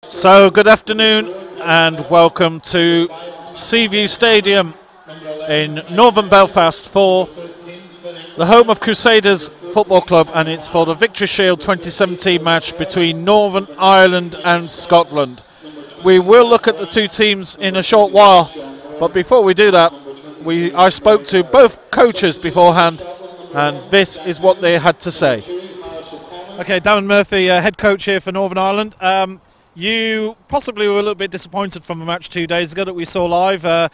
So, good afternoon and welcome to Seaview Stadium in Northern Belfast for the home of Crusaders Football Club, and it's for the Victory Shield 2017 match between Northern Ireland and Scotland. We will look at the two teams in a short while, but before we do that, I spoke to both coaches beforehand, and this is what they had to say. Okay, Darren Murphy, head coach here for Northern Ireland. You possibly were a little bit disappointed from the match 2 days ago that we saw live. A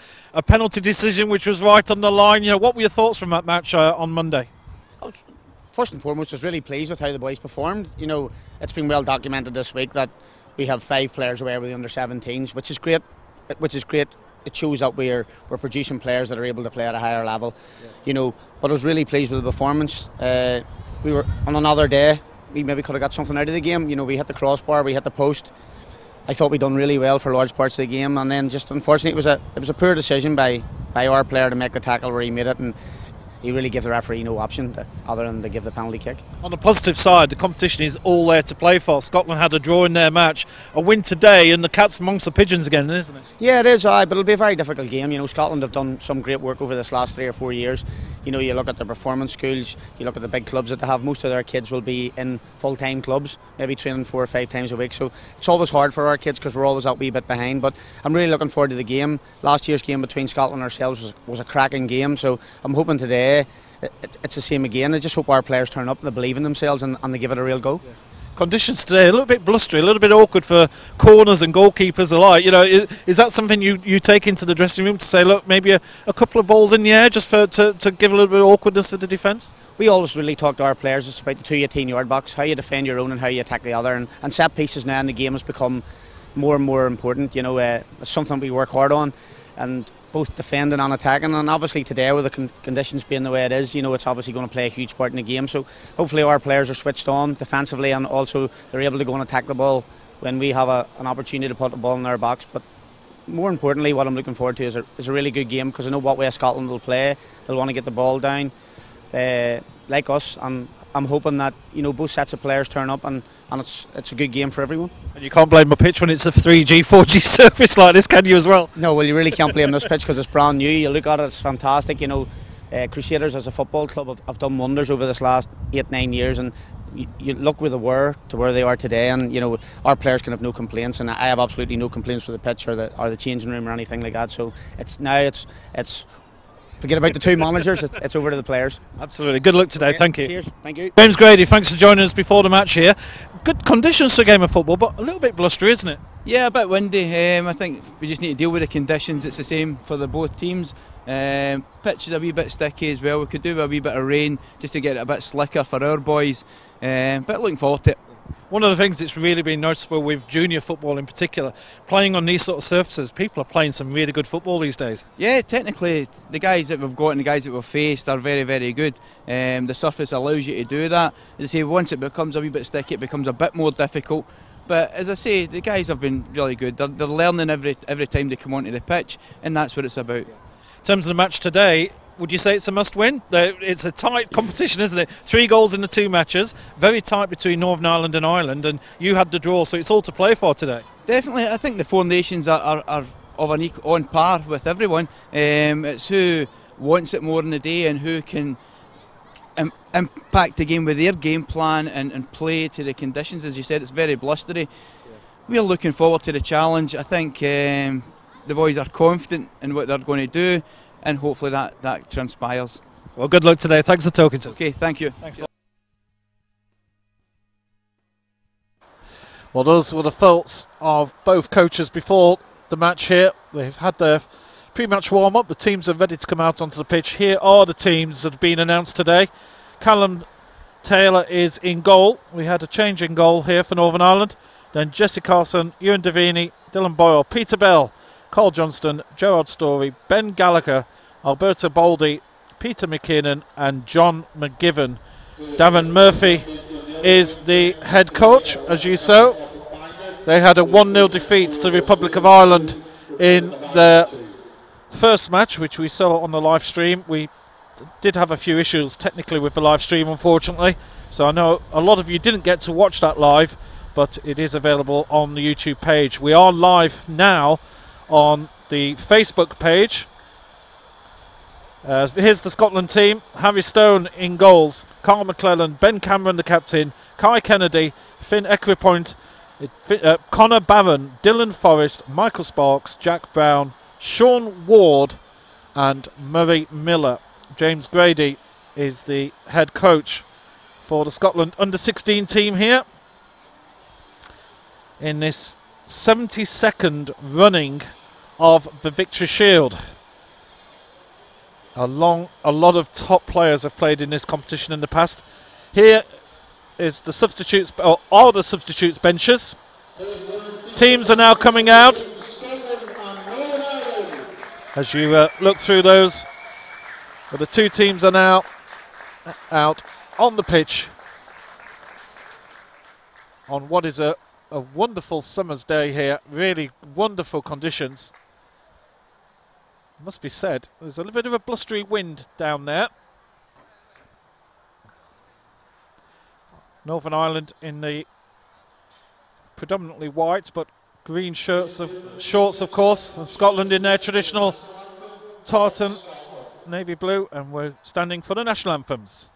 penalty decision which was right on the line. What were your thoughts from that match on Monday? First and foremost, I was really pleased with how the boys performed. It's been well documented this week that we have 5 players away with the under-17s, which is great. It shows that we're producing players that are able to play at a higher level. Yeah. But I was really pleased with the performance. We were on another day. We maybe could have got something out of the game. We hit the crossbar, we hit the post. I thought we done really well for large parts of the game, and then just unfortunately it was a poor decision by our player to make the tackle where he made it, and he really gave the referee no option other than to give the penalty kick. On the positive side, the competition is all there to play for. Scotland had a draw in their match, a win today, and the cat's amongst the pigeons again, isn't it? Yeah, it is, but it'll be a very difficult game. Scotland have done some great work over this last 3 or 4 years. You look at the performance schools, you look at the big clubs that they have, most of their kids will be in full-time clubs, maybe training 4 or 5 times a week, so it's always hard for our kids because we're always that wee bit behind, but I'm really looking forward to the game. Last year's game between Scotland and ourselves was a cracking game, so I'm hoping today it's the same again. I just hope our players turn up and they believe in themselves and they give it a real go. Yeah. Conditions today a little bit blustery, a little bit awkward for corners and goalkeepers alike. Is that something you take into the dressing room to say, look, maybe a couple of balls in the air just to give a little bit of awkwardness to the defence? We always really talk to our players. It's about the 2 18-yard box, how you defend your own and how you attack the other, and set pieces now in the game has become more and more important. It's something we work hard on, and both defending and attacking, and obviously today with the conditions being the way it is, it's obviously going to play a huge part in the game, so hopefully our players are switched on defensively, and also they're able to go and attack the ball when we have an opportunity to put the ball in their box. But more importantly, what I'm looking forward to is a really good game, because I know what way Scotland will play. They'll want to get the ball down like us, and I'm hoping that both sets of players turn up and it's a good game for everyone. And you can't blame a pitch when it's a 3G, 4G surface like this, can you, as well? No, well, you really can't blame this pitch because it's brand new. You look at it, it's fantastic. Crusaders as a football club have done wonders over this last 8-9 years, and you look where they were to where they are today, and our players can have no complaints, and I have absolutely no complaints with the pitch or the changing room or anything like that. So it's forget about the 2 managers, it's over to the players. Absolutely. Good luck today. Thank you. Cheers. Thank you. James Grady, thanks for joining us before the match here. Good conditions for a game of football, but a little bit blustery, isn't it? Yeah, a bit windy. I think we just need to deal with the conditions. It's the same for both teams. Pitch is a wee bit sticky as well. We could do a wee bit of rain just to get it a bit slicker for our boys. But looking forward to it. One of the things that's really been noticeable with junior football in particular, playing on these sort of surfaces, people are playing some really good football these days. Yeah, technically the guys that we've got and the guys that we've faced are very, very good. The surface allows you to do that. As I say, once it becomes a wee bit sticky, it becomes a bit more difficult. But as I say, the guys have been really good. They're learning every time they come onto the pitch, and that's what it's about. In terms of the match today, would you say it's a must-win? It's a tight competition, isn't it? 3 goals in the 2 matches, very tight between Northern Ireland and Ireland, and you had the draw, so it's all to play for today. Definitely, I think the 4 nations are of on par with everyone. It's who wants it more in the day and who can impact the game with their game plan and play to the conditions. As you said, it's very blustery. Yeah. We're looking forward to the challenge. I think the boys are confident in what they're going to do, and hopefully that transpires. Well, good luck today. Thanks for talking to us. Okay, thank you. Thanks. Well, those were the thoughts of both coaches before the match here. They've had their pre-match warm-up. The teams are ready to come out onto the pitch. Here are the teams that have been announced today. Callum Taylor is in goal. We had a change in goal here for Northern Ireland. Then Jesse Carson, Ewan Davini, Dylan Boyle, Peter Bell, Carl Johnston, Gerard Story, Ben Gallagher, Alberto Baldi, Peter McKinnon and John McGivern. Darren Murphy is the head coach, as you saw. They had a 1-0 defeat to the Republic of Ireland in their first match, which we saw on the live stream. We did have a few issues technically with the live stream, unfortunately, so I know a lot of you didn't get to watch that live, but it is available on the YouTube page. We are live now on the Facebook page. Here's the Scotland team. Harry Stone in goals, Carl McClellan, Ben Cameron the captain, Kai Kennedy, Finn Equipoint, Connor Barron, Dylan Forrest, Michael Sparks, Jack Brown, Sean Ward and Murray Miller. James Grady is the head coach for the Scotland under-16 team here in this 72nd running of the Victory Shield. A lot of top players have played in this competition in the past. Here is the substitutes, or are the substitutes benches. Teams are now coming out. As you look through those, well, the two teams are now out on the pitch on what is a wonderful summer's day here. Really wonderful conditions. Must be said, there's a little bit of a blustery wind down there. Northern Ireland in the predominantly white but green shorts of course, and Scotland in their traditional tartan navy blue, and we're standing for the national anthems.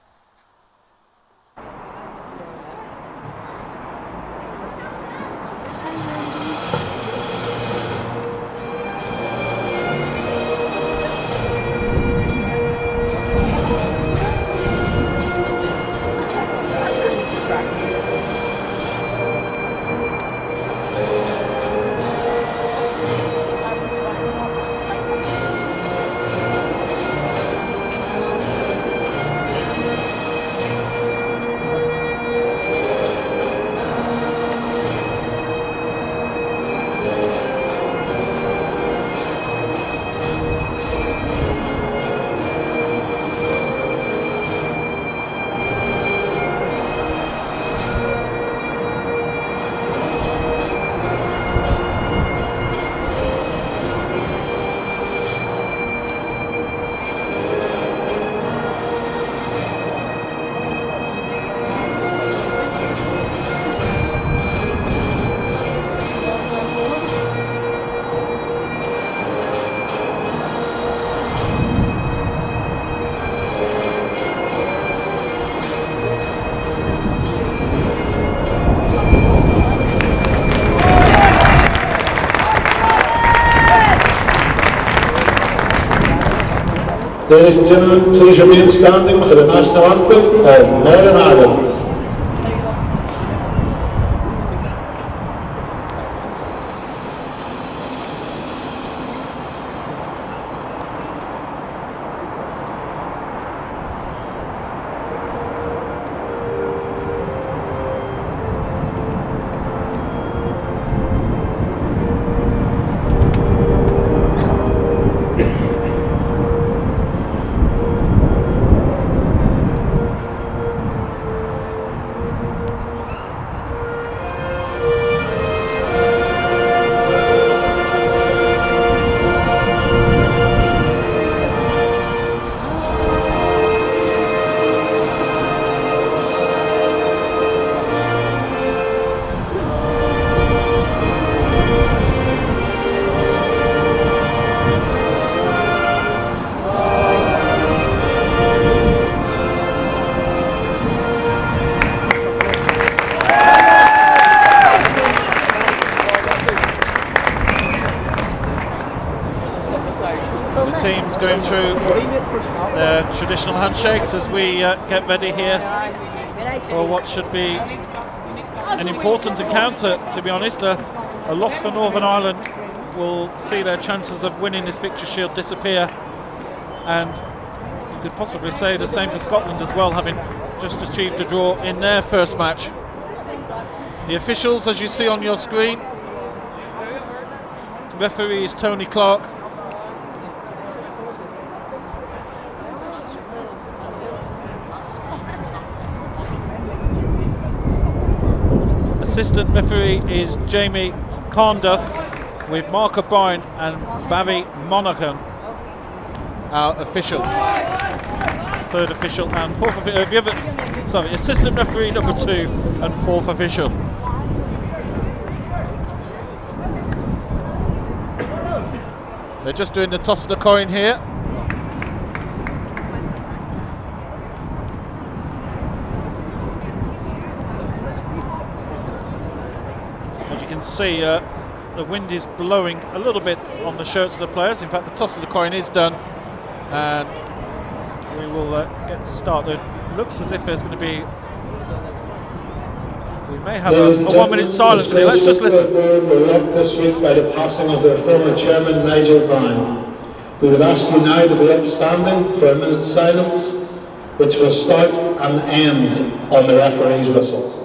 Ladies and gentlemen, please remain standing for the national anthem of Northern Ireland. Going through their traditional handshakes as we get ready here for what should be an important encounter, to be honest. A loss for Northern Ireland will see their chances of winning this Victory Shield disappear, and you could possibly say the same for Scotland as well, having just achieved a draw in their first match. The officials, as you see on your screen, referee is Tony Clark. Assistant referee is Jamie Carnduff, with Mark O'Brien and Barry Monaghan, our officials. Third official and fourth official. Assistant referee number 2 and fourth official. They're just doing the toss of the coin here. As you can see, the wind is blowing a little bit on the shirts of the players. In fact, the toss of the coin is done, and we will get to start. It looks as if there's going to be... We may have a 1 minute silence here. Let's just listen. Were left this week by the passing of their former chairman, Nigel Brown. We would ask you now to be upstanding for a minute's silence, which will start and end on the referee's whistle.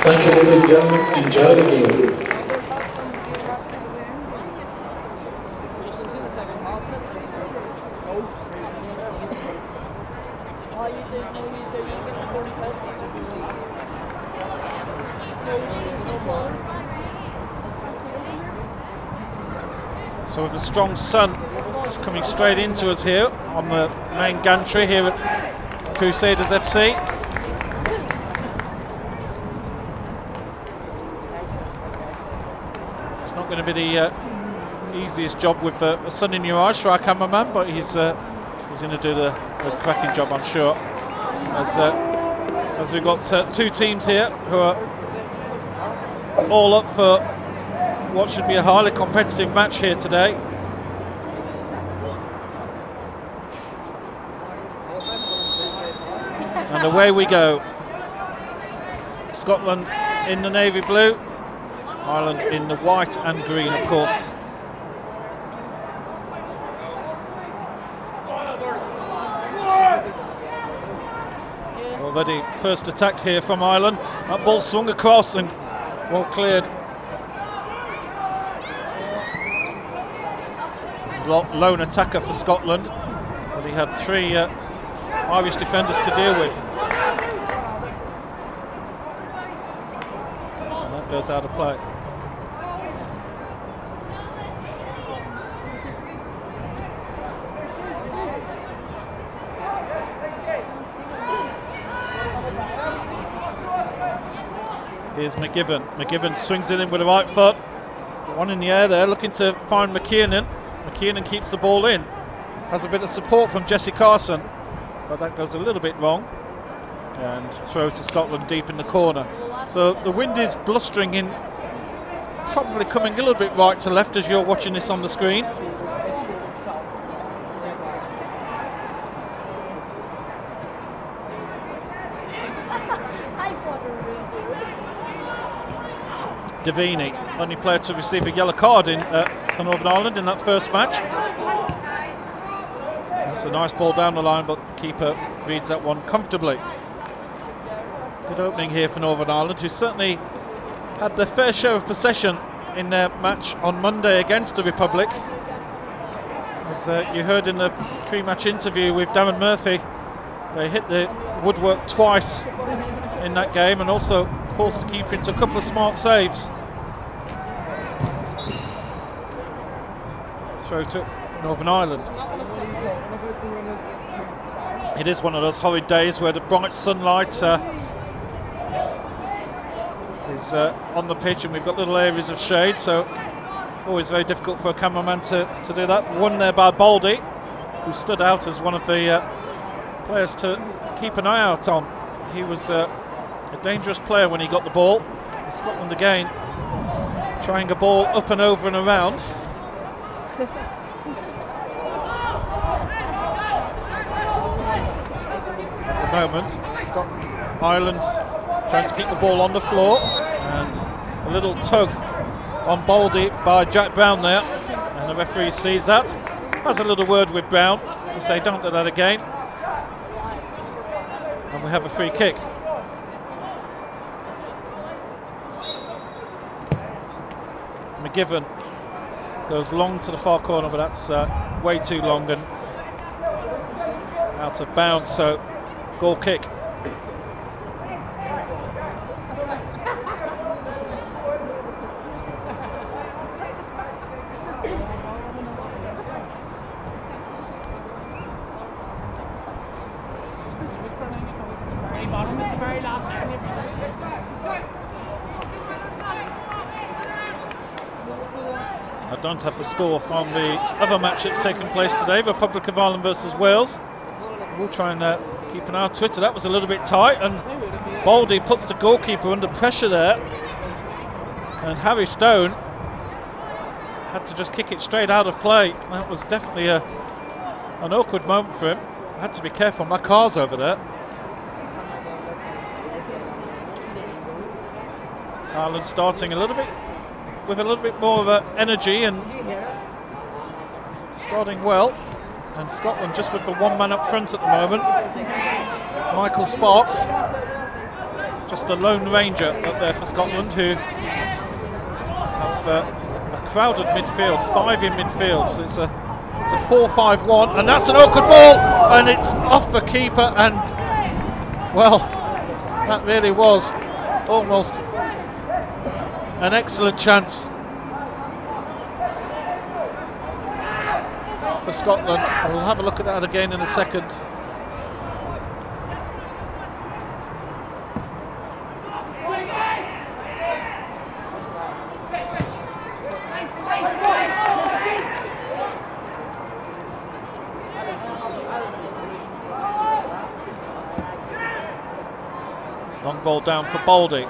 Thank you, ladies and gentlemen. Enjoy the game. So with a strong sun just coming straight into us here on the main gantry here at Crusaders FC. Not going to be the easiest job with the sun in your eyes for our cameraman, but he's going to do the cracking job, I'm sure. As we've got two teams here who are all up for what should be a highly competitive match here today. And away we go. Scotland in the navy blue, Ireland in the white and green, of course. Already first attack here from Ireland. That ball swung across and well cleared. Lone attacker for Scotland, but he had three Irish defenders to deal with. And that goes out of play. Here's McGivern. McGivern swings it in with the right foot. One in the air there, looking to find McKiernan. McKiernan keeps the ball in. Has a bit of support from Jesse Carson, but that goes a little bit wrong. And throw to Scotland deep in the corner. So the wind is blustering in, probably coming a little bit right to left as you're watching this on the screen. Davini, only player to receive a yellow card for Northern Ireland in that first match. That's a nice ball down the line, but the keeper reads that one comfortably. Good opening here for Northern Ireland, who certainly had their fair share of possession in their match on Monday against the Republic. As you heard in the pre-match interview with Darren Murphy, they hit the woodwork twice in that game and also forced the keeper into a couple of smart saves. Throw to Northern Ireland. It is one of those horrid days where the bright sunlight is on the pitch and we've got little areas of shade, so always very difficult for a cameraman to do that. Won there by Baldy, who stood out as one of the players to keep an eye out on he was a dangerous player when he got the ball. Scotland again trying a ball up and over and around. At the moment, Ireland trying to keep the ball on the floor, and a little tug on Baldy by Jack Brown there, and the referee sees that, has a little word with Brown to say don't do that again, and we have a free kick. McGivern goes long to the far corner, but that's way too long and out of bounds, so goal kick. I don't have the score from the other match that's taken place today, Republic of Ireland versus Wales. We'll try and keep an eye on Twitter. That was a little bit tight, and Baldy puts the goalkeeper under pressure there, and Harry Stone had to just kick it straight out of play. That was definitely an awkward moment for him. I had to be careful, my car's over there. Ireland starting a little bit with a little bit more of energy and starting well, and Scotland just with the one man up front at the moment. Michael Sparks, just a lone ranger up there for Scotland, who have a crowded midfield, 5 in midfield, so it's a 4-5-1, and that's an awkward ball, and it's off the keeper, and well, that really was almost an excellent chance for Scotland. We'll have a look at that again in a second. Long ball down for Baldy.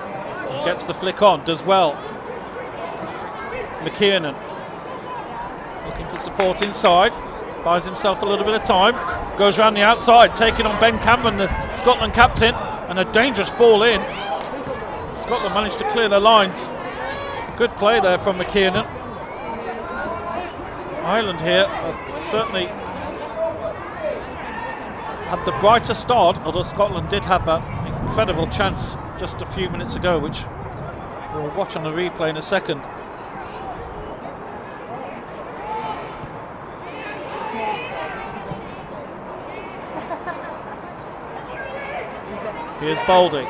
Gets the flick on, does well. McKiernan looking for support inside, buys himself a little bit of time, goes around the outside, taking on Ben Cameron, the Scotland captain, and a dangerous ball in. Scotland managed to clear their lines. Good play there from McKiernan. Ireland here certainly had the brighter start, although Scotland did have that incredible chance just a few minutes ago, which we'll watch on the replay in a second. Here's Baldy.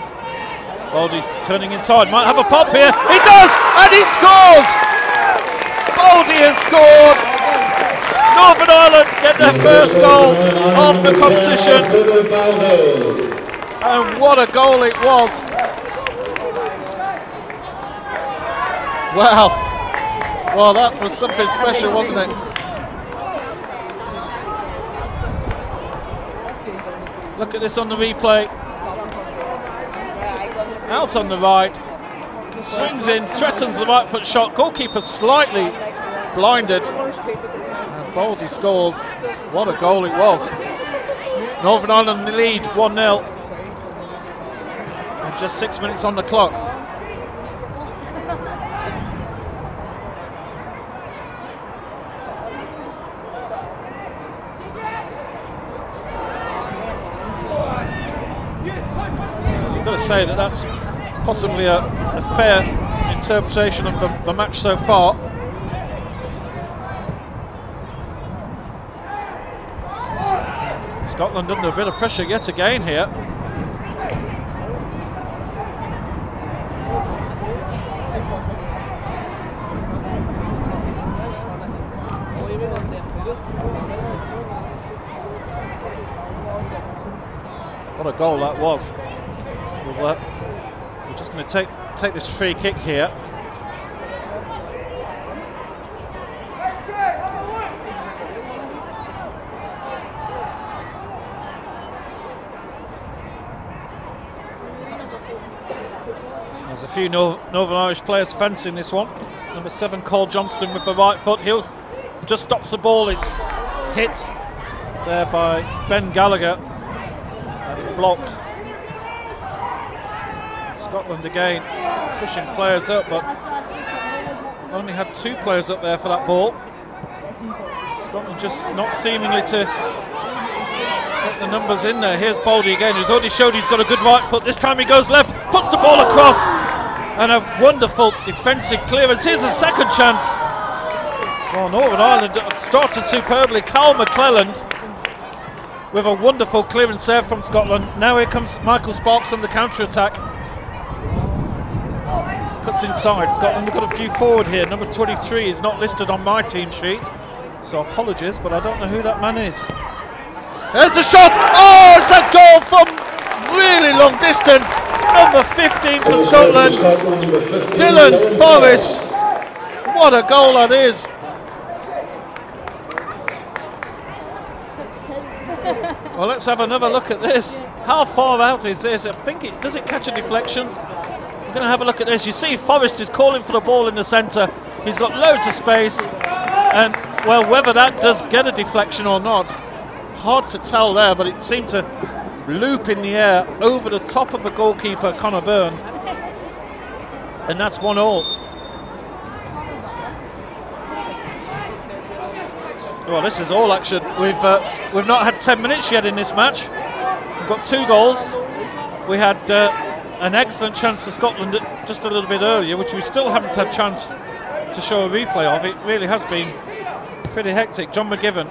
Baldy turning inside, might have a pop here. He does, and he scores! Baldy has scored! Northern Ireland get their first goal of the competition. And what a goal it was! Wow! Well, that was something special, wasn't it? Look at this on the replay. Out on the right, swings in, threatens the right foot shot. Goalkeeper slightly blinded. And Baldy scores. What a goal it was! Northern Ireland in the lead, 1-0. And just 6 minutes on the clock. You've got to say that that's possibly a fair interpretation of the match so far. Scotland under a bit of pressure yet again here. What a goal that was. We're just going to take this free kick here. There's a few Northern Irish players fencing this one. Number 7, Cole Johnston with the right foot. He'll just stops the ball. It's hit there by Ben Gallagher and blocked. Scotland again pushing players up, but only had 2 players up there for that ball. Scotland just not seemingly to get the numbers in there. Here's Baldy again, who's already showed he's got a good right foot. This time he goes left, puts the ball across, and a wonderful defensive clearance. Here's a second chance. Well, Northern Ireland started superbly. Carl McClelland with a wonderful clearance there from Scotland. Now here comes Michael Sparks on the counter-attack. Cuts inside. Scotland have got a few forward here. Number 23 is not listed on my team sheet, so apologies, but I don't know who that man is. There's a shot! Oh, it's a goal from really long distance. Number 15 for Scotland, Dylan Forrest. What a goal that is. Well, let's have another look at this. How far out is this? I think does it catch a deflection? We're going to have a look at this. You see Forrest is calling for the ball in the centre. He's got loads of space, and well, whether that does get a deflection or not, hard to tell there, but it seemed to loop in the air over the top of the goalkeeper, Conor Byrne, and that's 1-all. Well, this is all action. We've not had 10 minutes yet in this match. We've got 2 goals. We had an excellent chance to Scotland just a little bit earlier, which we still haven't had a chance to show a replay of. It really has been pretty hectic. John McGivern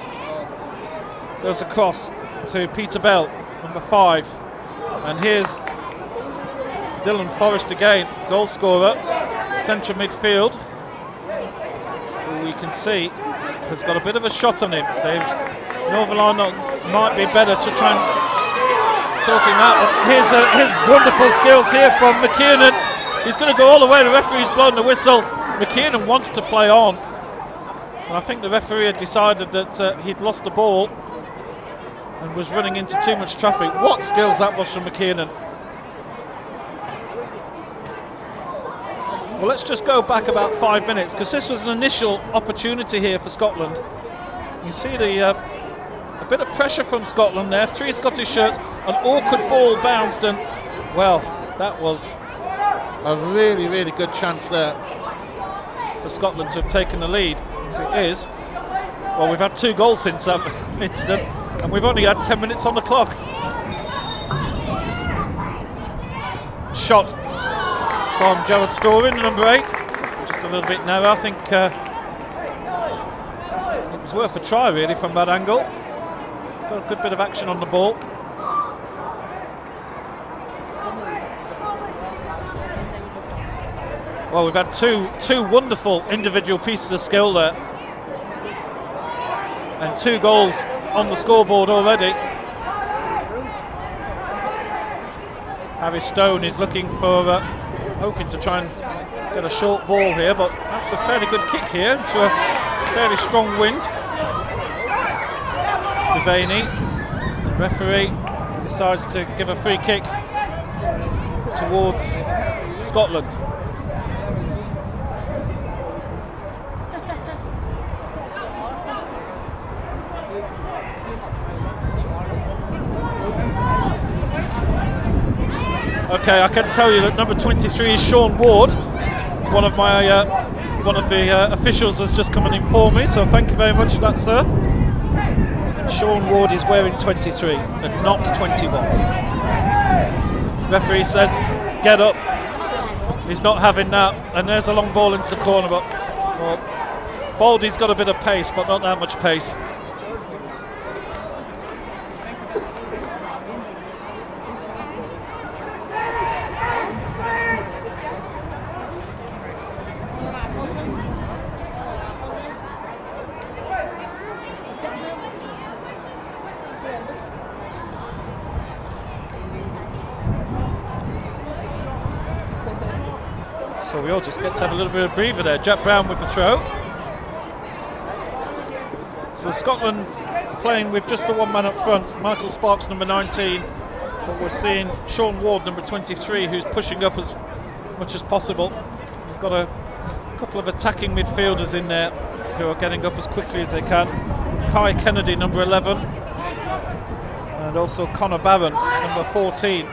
goes across to Peter Bell, number 5, and here's Dylan Forrest again, goal scorer, central midfield, who we can see has got a bit of a shot on him. Northern Ireland might be better to try and sort him out. Here's wonderful skills here from McKiernan. He's going to go all the way. The referee's blown the whistle. McKiernan wants to play on, and I think the referee had decided that he'd lost the ball and was running into too much traffic. What skills that was from McKiernan. Well, let's just go back about 5 minutes, because this was an initial opportunity here for Scotland. You see a bit of pressure from Scotland there. 3 Scottish shirts, an awkward ball bounced, and well, that was a really, really good chance there for Scotland to have taken the lead, as it is. Well, we've had 2 goals since that incident, and we've only had 10 minutes on the clock. Shot from Gerald Storin, number 8. Just a little bit narrow. I think it was worth a try really from that angle. Got a good bit of action on the ball. Well, we've had two wonderful individual pieces of skill there, and 2 goals on the scoreboard already. Harry Stone is looking for, hoping to try and get a short ball here, but that's a fairly good kick here into a fairly strong wind. Devaney, the referee, decides to give a free kick towards Scotland. Okay, I can tell you that number 23 is Sean Ward. One of the officials has just come and informed me, so thank you very much for that, sir. Sean Ward is wearing 23 and not 21. Referee says, get up. He's not having that, and there's a long ball into the corner, but well, Baldy's got a bit of pace, but not that much pace. So we all just get to have a little bit of a breather there. Jack Brown with the throw. So Scotland playing with just the 1 man up front. Michael Sparks, number 19. But we're seeing Sean Ward, number 23, who's pushing up as much as possible. We've got a couple of attacking midfielders in there who are getting up as quickly as they can. Kai Kennedy, number 11, and also Connor Barron, number 14,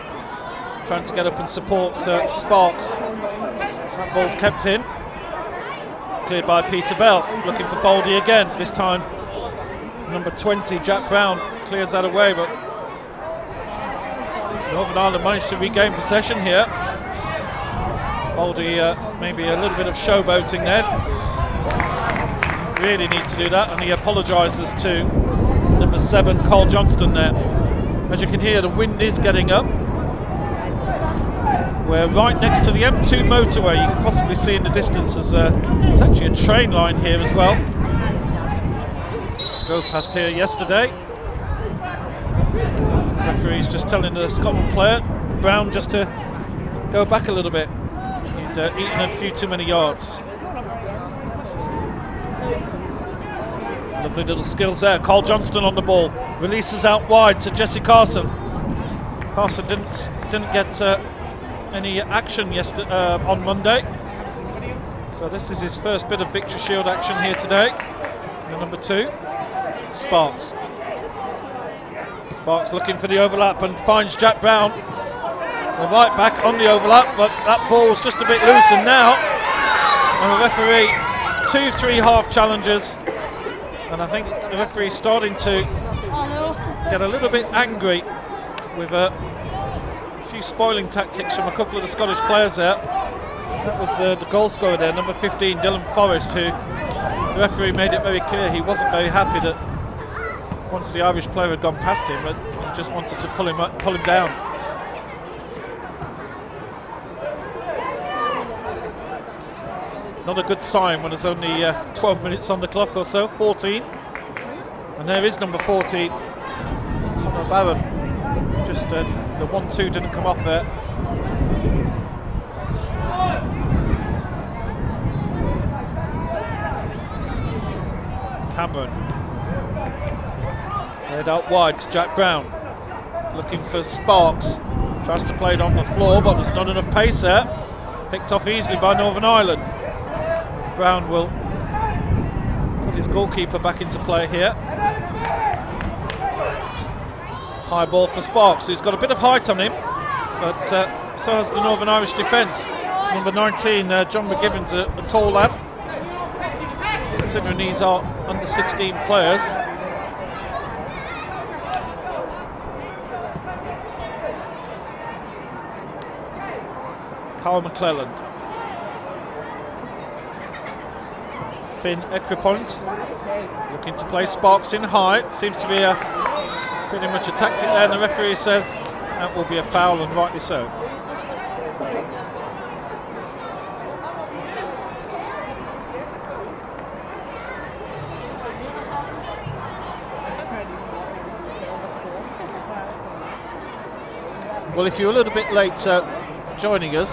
trying to get up and support Sparks. That ball's kept in, cleared by Peter Bell, looking for Baldy again, this time number 20, Jack Brown, clears that away, but Northern Ireland managed to regain possession here. Baldy maybe a little bit of showboating there. Really need to do that, and he apologises to number 7, Carl Johnston there. As you can hear, the wind is getting up. We're right next to the M2 motorway. You can possibly see in the distance there's actually a train line here as well. Drove past here yesterday. Referee's just telling the Scotland player, Brown, just to go back a little bit. He'd eaten a few too many yards. Lovely little skills there. Carl Johnston on the ball, releases out wide to Jesse Carson. Carson didn't get any action yesterday on Monday, so this is his first bit of Victory Shield action here today. And number 2, Sparks. Sparks looking for the overlap and finds Jack Brown. The right back on the overlap, but that ball's just a bit loose, and now, and the referee, 2-3 half challenges, and I think the referee's starting to get a little bit angry with a few spoiling tactics from a couple of the Scottish players there. That was the goal scorer there, number 15, Dylan Forrest, who the referee made it very clear he wasn't very happy that once the Irish player had gone past him, but he just wanted to pull him down. Not a good sign when there's only 12 minutes on the clock or so, 14. And there is number 14, Connor Barron. Just the 1-2 didn't come off there. Cameron. Head out wide to Jack Brown. Looking for Sparks. Tries to play it on the floor, but there's not enough pace there. Picked off easily by Northern Ireland. Brown will put his goalkeeper back into play here. High ball for Sparks, who's got a bit of height on him, but so has the Northern Irish defence. Number 19, John McGivern's a tall lad, considering these are under 16 players. Carl McClelland. Finn Equipoint looking to play Sparks in high. Seems to be pretty much a tactic there, and the referee says that will be a foul, and rightly so. Well, if you're a little bit late joining us,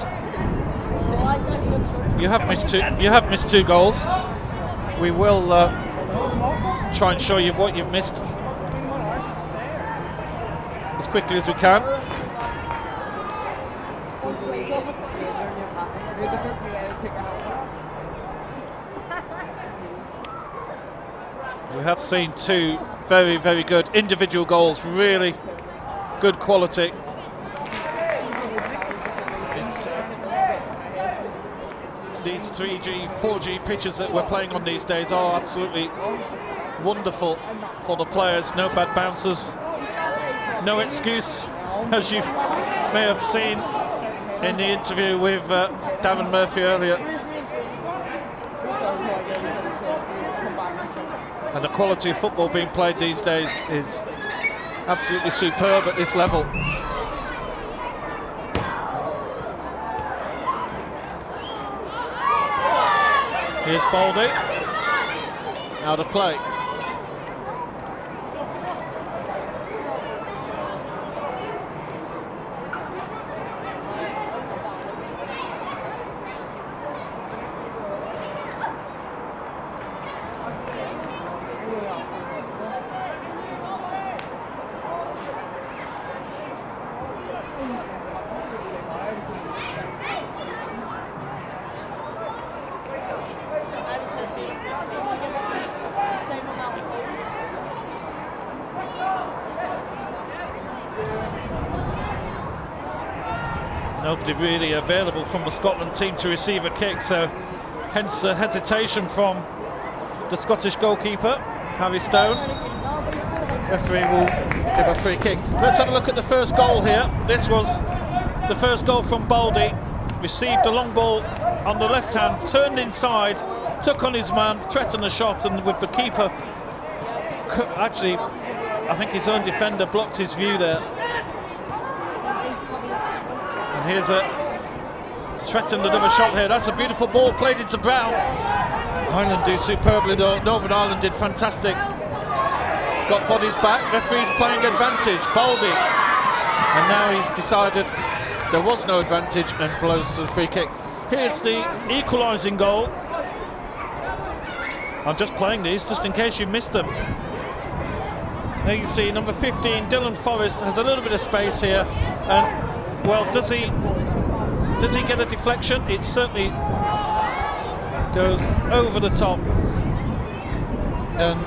you have missed two goals. We will try and show you what you've missed as quickly as we can. We have seen 2 very, very good individual goals, really good quality. These 3G, 4G pitches that we're playing on these days are absolutely wonderful for the players. No bad bounces, no excuse, as you may have seen in the interview with Darren Murphy earlier. And the quality of football being played these days is absolutely superb at this level. Here's Baldy, out of play. Nobody really available from the Scotland team to receive a kick, so hence the hesitation from the Scottish goalkeeper, Harry Stone. Referee will give a free kick. Let's have a look at the first goal here. This was the first goal from Baldy. Received a long ball on the left hand, turned inside, took on his man, threatened the shot, and with the keeper, actually, I think his own defender blocked his view there. And here's a threatened another shot here. That's a beautiful ball played into Brown. Ireland do superbly though. Northern Ireland did fantastic. Got bodies back. Referee's playing advantage. Baldy. And now he's decided there was no advantage and blows the free kick. Here's the equalising goal. I'm just playing these just in case you missed them. There you see number 15, Dylan Forrest, has a little bit of space here. And well, does he get a deflection? It certainly goes over the top. And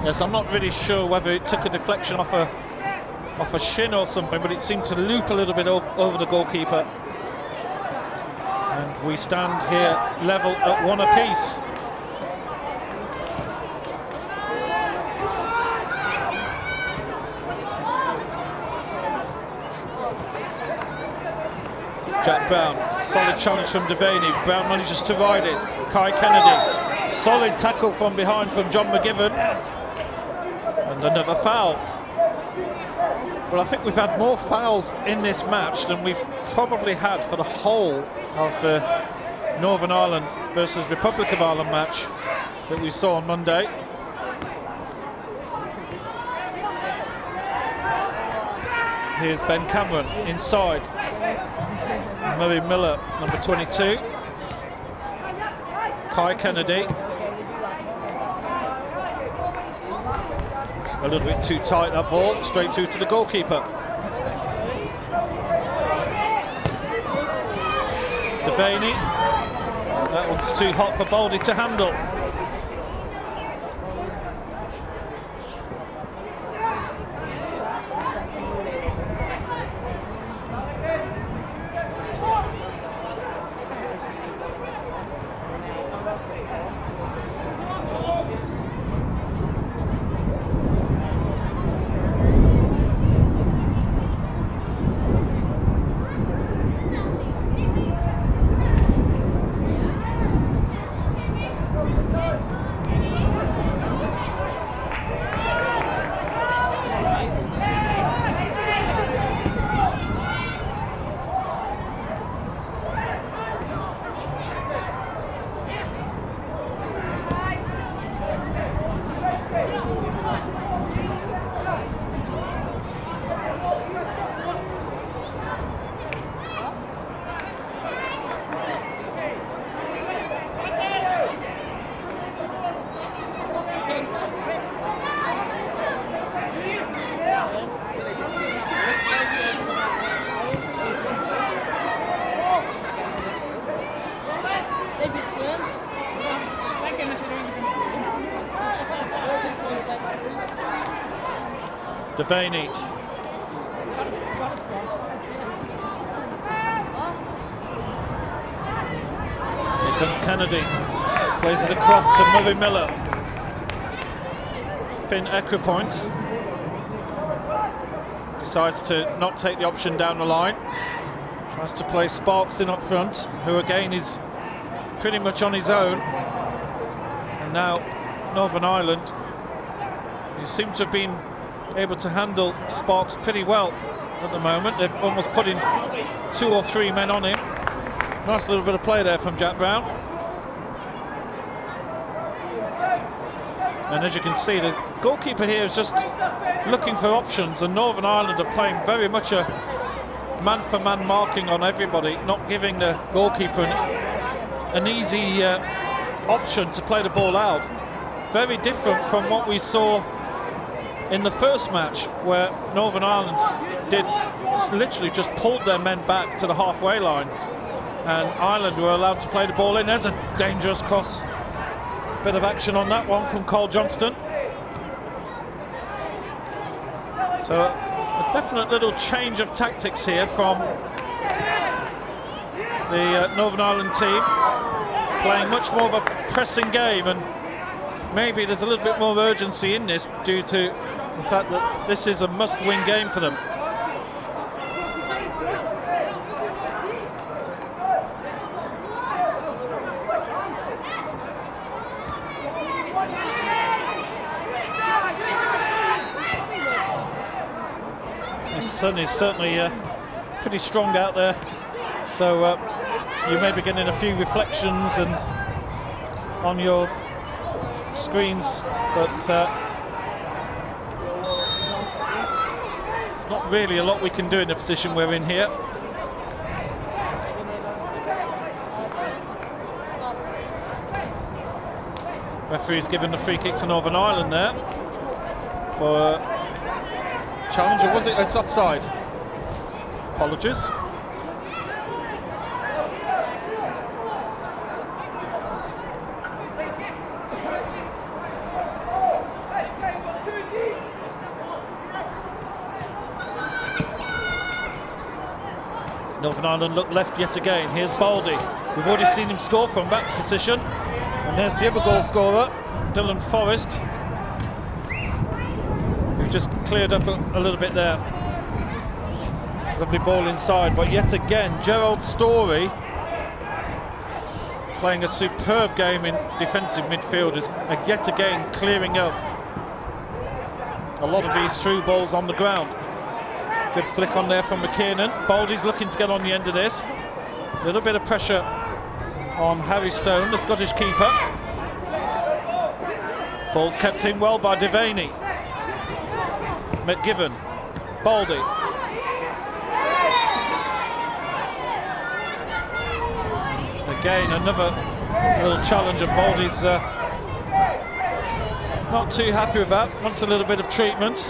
yes, I'm not really sure whether it took a deflection off a shin or something, but it seemed to loop a little bit over the goalkeeper. And we stand here level at 1 apiece. Jack Brown, solid challenge from Devaney. Brown manages to ride it. Kai Kennedy, solid tackle from behind from John McGivern. And another foul. Well, I think we've had more fouls in this match than we probably had for the whole of the Northern Ireland versus Republic of Ireland match that we saw on Monday. Here's Ben Cameron inside. Murray Miller, number 22. Kai Kennedy. A little bit too tight, that ball, straight through to the goalkeeper. Devaney. That one's too hot for Baldy to handle. Devaney. Here comes Kennedy. Plays it across to Murray Miller. Finn Ecripoint decides to not take the option down the line. Tries to play Sparks in up front, who again is pretty much on his own. And now Northern Ireland, you seem to have been able to handle Sparks pretty well at the moment. They've almost put in 2 or 3 men on him. Nice little bit of play there from Jack Brown. And as you can see, the goalkeeper here is just looking for options, and Northern Ireland are playing very much a man-for-man marking on everybody, not giving the goalkeeper an easy option to play the ball out. Very different from what we saw in the first match, where Northern Ireland did literally just pulled their men back to the halfway line, and Ireland were allowed to play the ball in. There's a dangerous cross. Bit of action on that one from Cole Johnston. So A definite little change of tactics here from the Northern Ireland team, playing much more of a pressing game, and maybe there's a little bit more urgency in this due to the fact that this is a must-win game for them. The sun is certainly pretty strong out there, so you may be getting a few reflections and on your screens, but it's not really a lot we can do in the position we're in here. Referee's given the free kick to Northern Ireland there for challenge, or was it? It's offside. Apologies. Northern Ireland look left yet again. Here's Baldy. We've already seen him score from that position. And there's the other goal scorer, Dylan Forrest, who just cleared up a little bit there. Lovely ball inside, but yet again, Gerald Story playing a superb game in defensive midfield, is yet again clearing up a lot of these through balls on the ground. Good flick on there from McKiernan. Baldy's looking to get on the end of this. A little bit of pressure on Harry Stone, the Scottish keeper. Ball's kept in well by Devaney. McGivern. Baldy. Again, another little challenge, and Baldy's not too happy with that. Wants a little bit of treatment.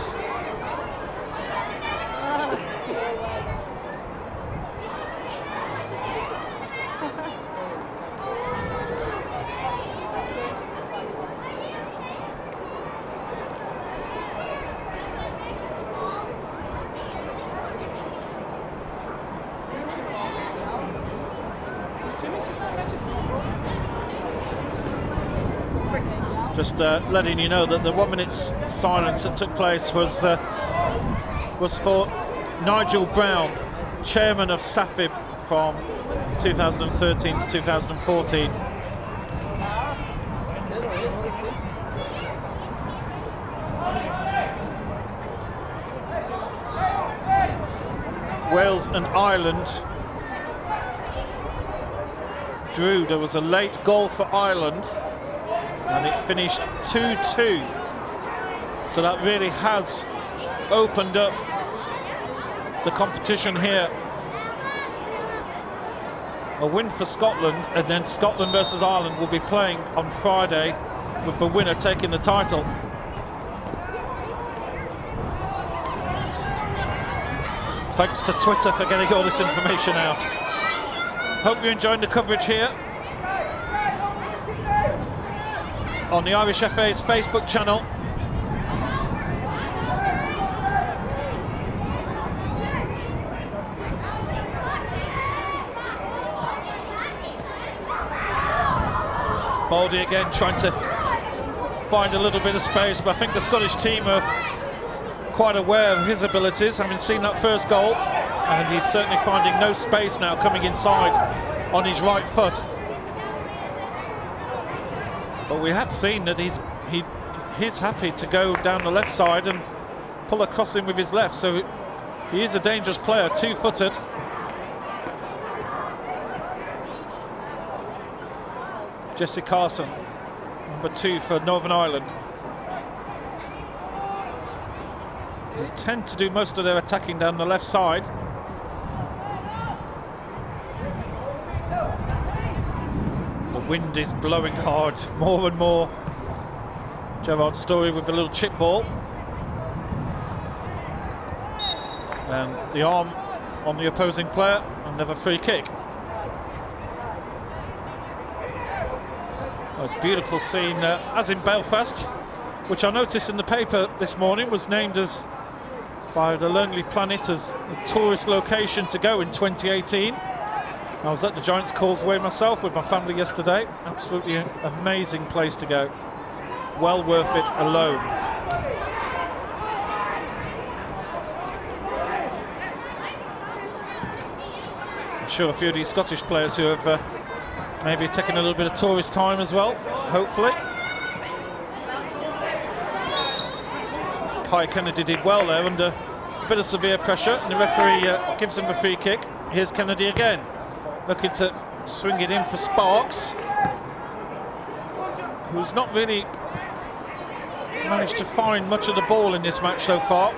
Just letting you know that the 1 minute's silence that took place was for Nigel Brown, chairman of SAFIB from 2013 to 2014. Wales and Ireland drew. There was a late goal for Ireland, and it finished 2-2. So that really has opened up the competition here. A win for Scotland, and then Scotland versus Ireland will be playing on Friday, with the winner taking the title. Thanks to Twitter for getting all this information out. Hope you're enjoying the coverage here on the Irish FA's Facebook channel. Baldy again trying to find a little bit of space, but I think the Scottish team are quite aware of his abilities, having seen that first goal, and he's certainly finding no space now coming inside on his right foot. But we have seen that he's happy to go down the left side and pull across him with his left, so he is a dangerous player, two-footed. Jesse Carson, number 2 for Northern Ireland. They tend to do most of their attacking down the left side. The wind is blowing hard, more and more. Gerard Story with a little chip ball. And the arm on the opposing player, another free kick. Well, it's a beautiful scene, as in Belfast, which I noticed in the paper this morning was named as by the Lonely Planet as a tourist location to go in 2018. I was at the Giants Causeway myself with my family yesterday. Absolutely amazing place to go. Well worth it alone. I'm sure a few of these Scottish players who have maybe taken a little bit of tourist time as well, hopefully. Kai Kennedy did well there under a bit of severe pressure, and the referee gives him a free kick. Here's Kennedy again, looking to swing it in for Sparks, who's not really managed to find much of the ball in this match so far.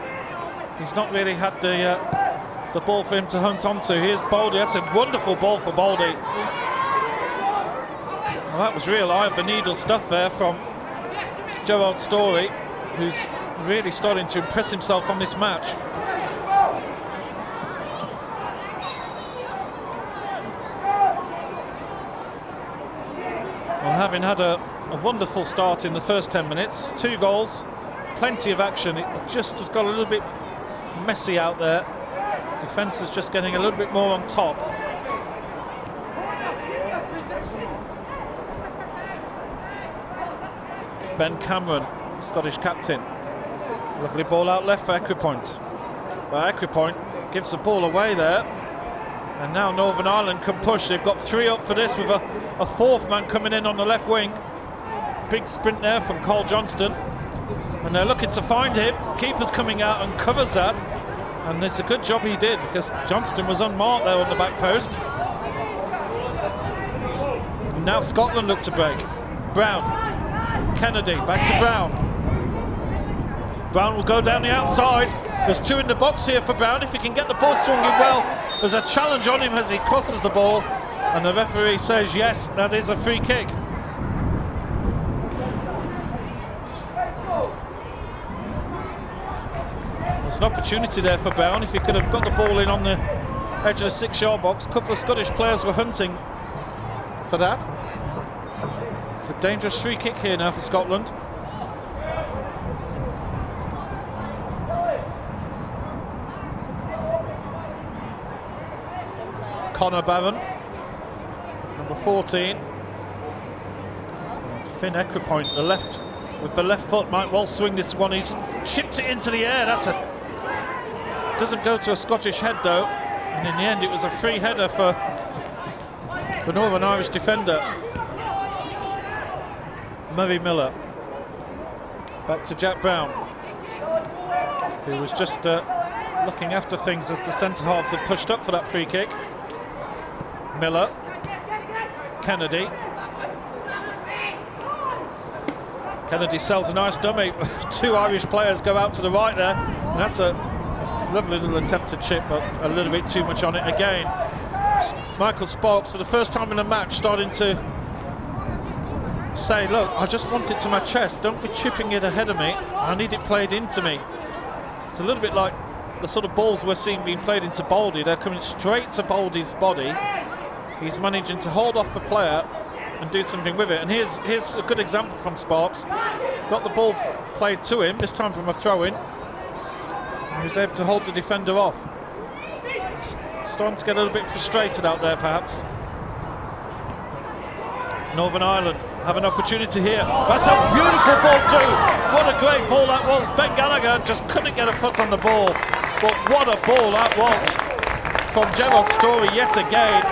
He's not really had the ball for him to hunt onto. Here's Baldy. That's a wonderful ball for Baldy. Well, that was real eye of the needle stuff there from Gerard Story, who's really starting to impress himself on this match. Well, having had a wonderful start in the first 10 minutes, 2 goals, plenty of action, it just has got a little bit messy out there. Defence is just getting a little bit more on top. Ben Cameron, Scottish captain. Lovely ball out left for Equipoint. But Equipoint gives the ball away there. And now Northern Ireland can push. They've got 3 up for this with a 4th man coming in on the left wing. Big sprint there from Cole Johnston. And they're looking to find him. Keeper's coming out and covers that. And it's a good job he did, because Johnston was unmarked there on the back post. And now Scotland look to break. Brown. Kennedy, back to Brown. Brown will go down the outside. There's 2 in the box here for Brown. If he can get the ball swinging well, there's a challenge on him as he crosses the ball, and the referee says yes, that is a free kick. There's an opportunity there for Brown. If he could have got the ball in on the edge of the 6-yard box. A couple of Scottish players were hunting for that. It's a dangerous free kick here now for Scotland. Conor Barron, number 14. Finn Equipoint, the left, with the left foot, might well swing this one. He's chipped it into the air. Doesn't go to a Scottish head though, and in the end it was a free header for the Northern Irish defender Murray Miller. Back to Jack Brown, who was just looking after things as the centre halves had pushed up for that free kick. Miller, Kennedy. Kennedy sells a nice dummy. 2 Irish players go out to the right there, and that's a lovely little attempt to chip, but a little bit too much on it again. Michael Sparks, for the first time in the match, starting to say, look, I just want it to my chest, don't be chipping it ahead of me, I need it played into me. It's a little bit like the sort of balls we're seeing being played into Baldy. They're coming straight to Baldy's body. He's managing to hold off the player and do something with it. And here's a good example from Sparks. Got the ball played to him, this time from a throw-in. He was able to hold the defender off. Starting to get a little bit frustrated out there, perhaps. Northern Ireland have an opportunity here. That's a beautiful ball too. What a great ball that was. Ben Gallagher just couldn't get a foot on the ball. But what a ball that was from Gerard Story yet again.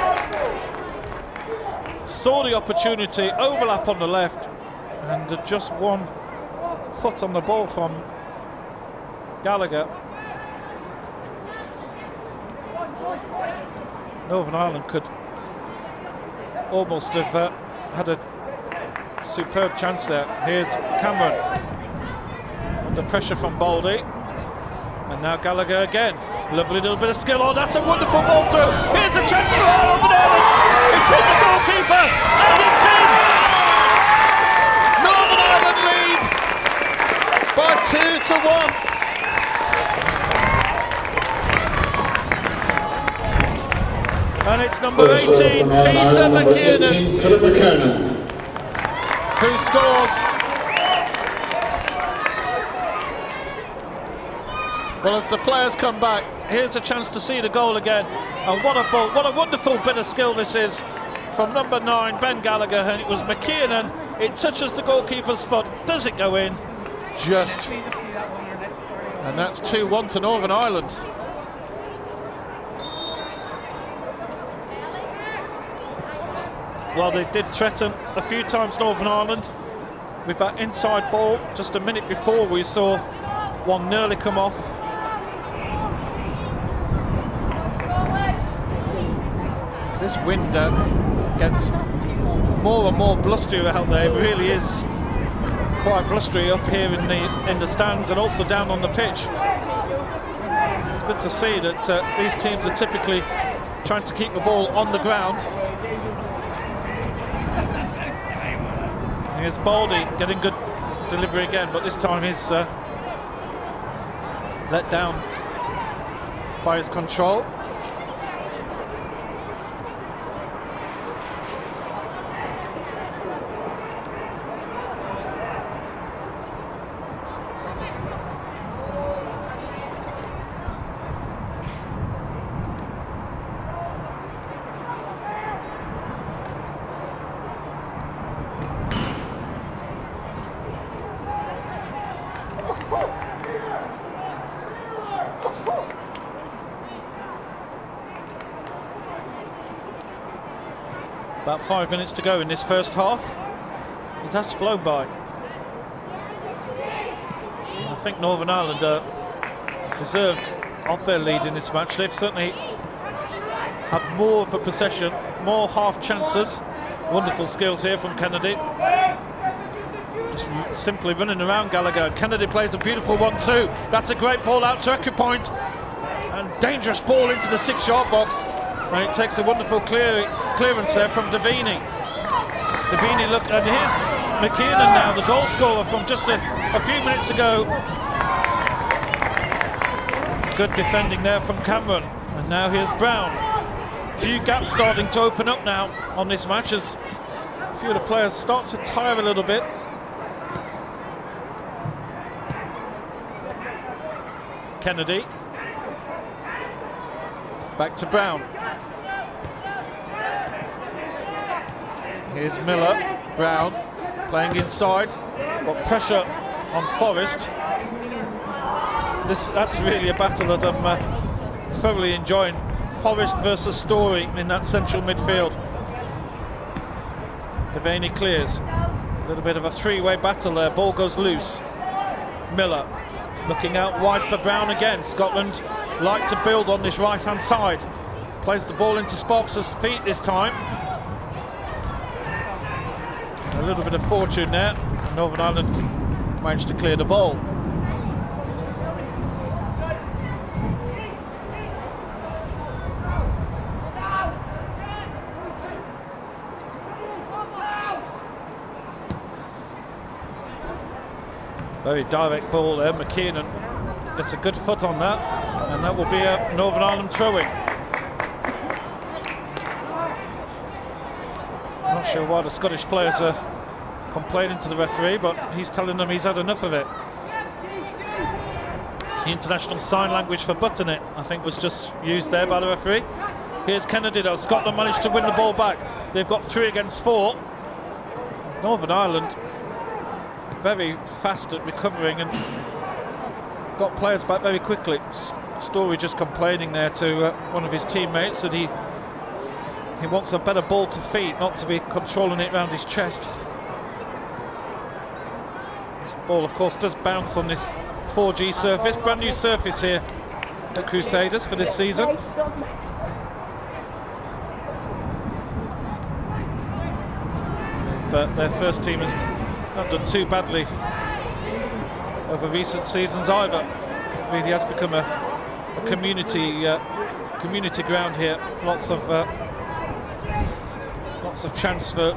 Saw the opportunity, overlap on the left, and just 1 foot on the ball from Gallagher. Northern Ireland could almost have had a superb chance there. Here's Cameron under pressure from Baldy, and now Gallagher again. Lovely little bit of skill. Oh, that's a wonderful ball through. Here's a chance for Northern Ireland. It's hit the goalkeeper, and it's in. Northern Ireland lead by 2-1. And it's number 18, Peter McKiernan, who scores. Well, as the players come back, here's a chance to see the goal again. And what a ball, what a wonderful bit of skill this is from number 9, Ben Gallagher, and it was McKiernan. It touches the goalkeeper's foot. Does it go in? Just. And that's 2-1 to Northern Ireland. Well, they did threaten a few times, Northern Ireland, with that inside ball. Just a minute before, we saw one nearly come off. As this wind gets more and more blustery out there, it really is quite blustery up here in the stands and also down on the pitch. It's good to see that these teams are typically trying to keep the ball on the ground. Here's Baldy getting good delivery again, but this time he's let down by his control. About 5 minutes to go in this first half. It has flown by. I think Northern Ireland deserved of their lead in this match. They've certainly had more of a possession, more half chances. Wonderful skills here from Kennedy. Just simply running around Gallagher. Kennedy plays a beautiful 1-2. That's a great ball out to Equipoint. And dangerous ball into the 6-yard box. And it takes a wonderful clearance there from Davini. Davini, look, and here's McKiernan now, the goal scorer from just a few minutes ago. Good defending there from Cameron. And now here's Brown. A few gaps starting to open up now on this match as a few of the players start to tire a little bit. Kennedy. Back to Brown. Here's Miller, Brown playing inside, got pressure on Forrest. That's really a battle that I'm thoroughly enjoying. Forrest versus Story in that central midfield. Devaney clears. A little bit of a three-way battle there. Ball goes loose. Miller looking out wide for Brown again. Scotland like to build on this right-hand side. Plays the ball into Sparks' feet this time. A little bit of fortune there. Northern Ireland managed to clear the ball. Very direct ball there. McKiernan gets a good foot on that, and that will be a Northern Ireland throw-in. Not sure why the Scottish players are complaining to the referee, but he's telling them he's had enough of it. The international sign language for button it, I think, was just used there by the referee. Here's Kennedy though. Scotland managed to win the ball back. They've got 3 against 4. Northern Ireland very fast at recovering and got players back very quickly. Story just complaining there to one of his teammates that he wants a better ball to feet, not to be controlling it around his chest. This ball, of course, does bounce on this 4G surface. Brand new surface here at Crusaders for this season. But their first team has not done too badly over recent seasons either. It really has become a community ground here. Lots of chance for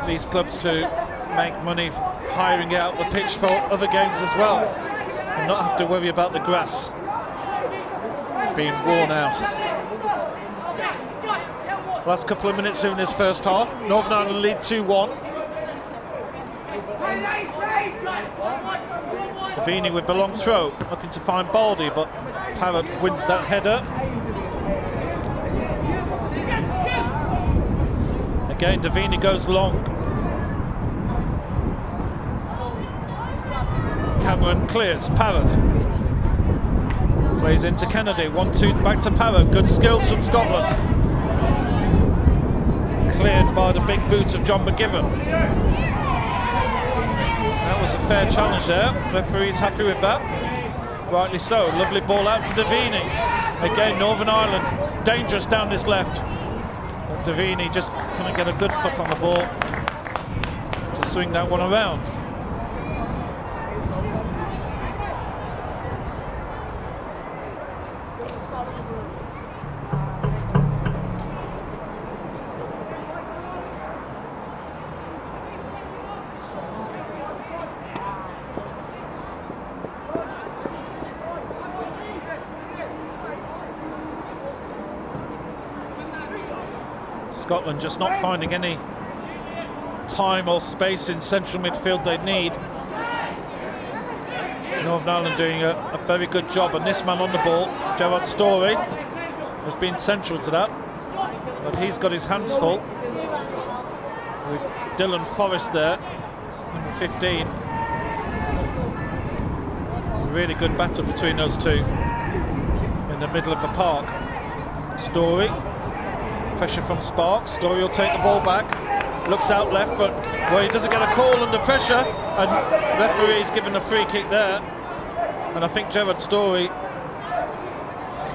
these clubs to make money hiring out the pitch for other games as well, and not have to worry about the grass being worn out. Last couple of minutes in this first half. Northern Ireland lead 2-1. Davini with the long throw, looking to find Baldy, but Parrott wins that header. Again, Davini goes long. Cameron clears, Parrott plays into Kennedy, 1-2 back to Parrott, good skills from Scotland. Cleared by the big boot of John McGiven. That was a fair challenge there, referee's happy with that. Rightly so, lovely ball out to Davini. Again, Northern Ireland, dangerous down this left. But Davini just couldn't get a good foot on the ball to swing that one around. Scotland just not finding any time or space in central midfield they'd need. Northern Ireland doing a very good job, and this man on the ball, Gerard Story, has been central to that, but he's got his hands full with Dylan Forrest there, number 15. Really good battle between those two in the middle of the park. Story, pressure from Sparks. Story will take the ball back, looks out left, but well, he doesn't get a call under pressure, and referee's given a free kick there. And I think Gerard Story,